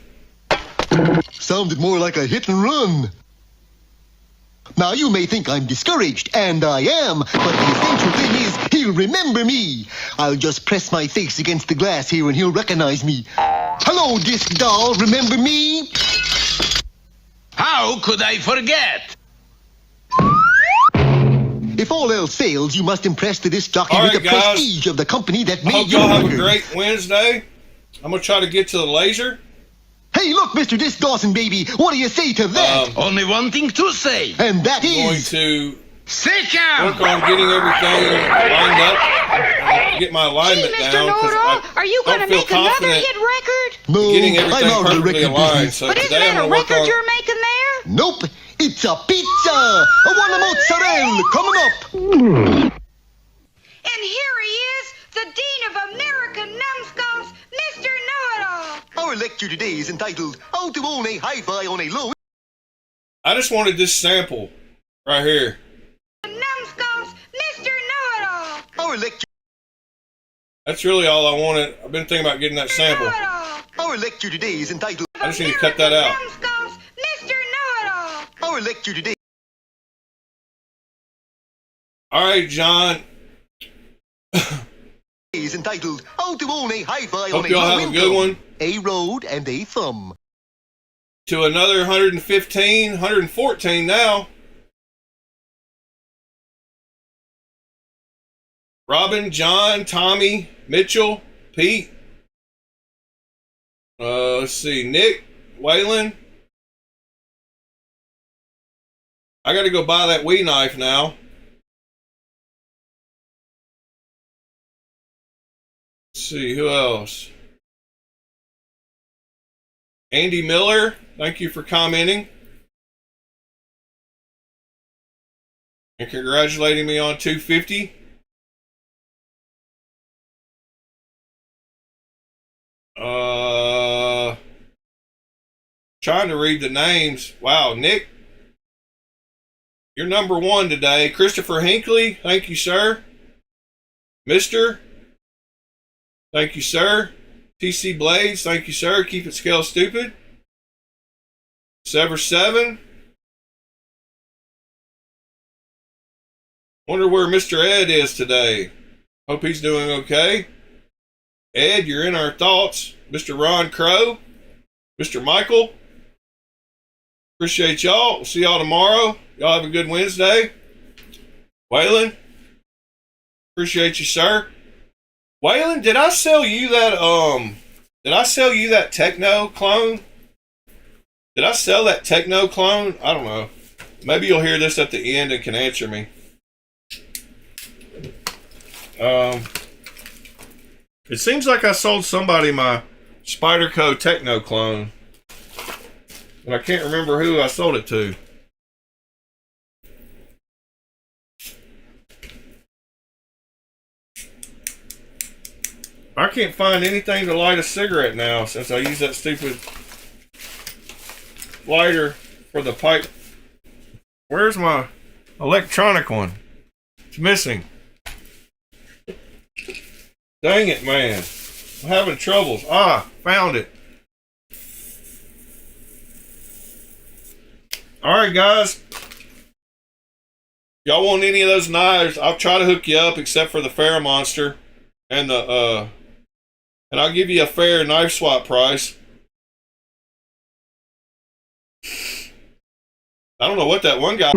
Sounded more like a hit and run. Now, you may think I'm discouraged, and I am, but the essential thing is he'll remember me. I'll just press my face against the glass here and he'll recognize me. Hello, Disc Doll, remember me? How could I forget? If all else fails, you must impress the disc jockey All with right, the guys. prestige of the company that I made hope your y'all have a record. great Wednesday. I'm going to try to get to the laser. Hey, look, Mr. Disc Dawson, baby. What do you say to that? Only one thing to say. And that I'm going is... to Sit work down. on getting everything lined up, get my Gee, alignment Mr. down. 'cause Know-it-all, I are you going to don't feel make another confident hit record? No, getting I'm everything out of the perfectly record aligned. business. So But isn't today I'm that a going to work record on... you're making there? Nope, it's a pizza. A one mozzarella coming up. And here he is, the Dean of American Numbskulls, Mr. Know-it-all. Our lecture today is entitled How to Own a Hi-Fi on a Low... I just wanted this sample right here. Numbskulls, Mr. Know-it-all. Our lecture... That's really all I wanted. I've been thinking about getting that sample. Know-it-all. Our lecture today is entitled... I just need to cut that out. Numbskulls, Mr. Know-it-all. Our lecture today... All right, John. is entitled How to Own a Hi-Fi on Hope a y'all Low have a Income. good one. A road and a thumb. To another 115, 114 now. Robin, John, Tommy, Mitchell, Pete. Let's see, Nick, Waylon. I got to go buy that Wii knife now. Let's see, who else? Andy Miller, thank you for commenting. And congratulating me on 250. Trying to read the names. Wow, Nick, you're number one today. Christopher Hinckley, thank you, sir. Mister, thank you, sir. TC Blades, thank you, sir. Keep it scale stupid. Sever 7. Wonder where Mr. Ed is today. Hope he's doing okay. Ed, you're in our thoughts. Mr. Ron Crow. Mr. Michael. Appreciate y'all. We'll see y'all tomorrow. Y'all have a good Wednesday. Waylon. Appreciate you, sir. Waylon, did I sell you that Techno clone? Did I sell that Techno clone? I don't know. Maybe you'll hear this at the end and can answer me. It seems like I sold somebody my Spyderco Techno clone, but I can't remember who I sold it to. I can't find anything to light a cigarette now since I use that stupid lighter for the pipe. Where's my electronic one? It's missing. Dang it, man. I'm having troubles. Ah, found it. Alright, guys. Y'all want any of those knives? I'll try to hook you up except for the FerraMonster and the and I'll give you a fair knife swap price. I don't know what that one guy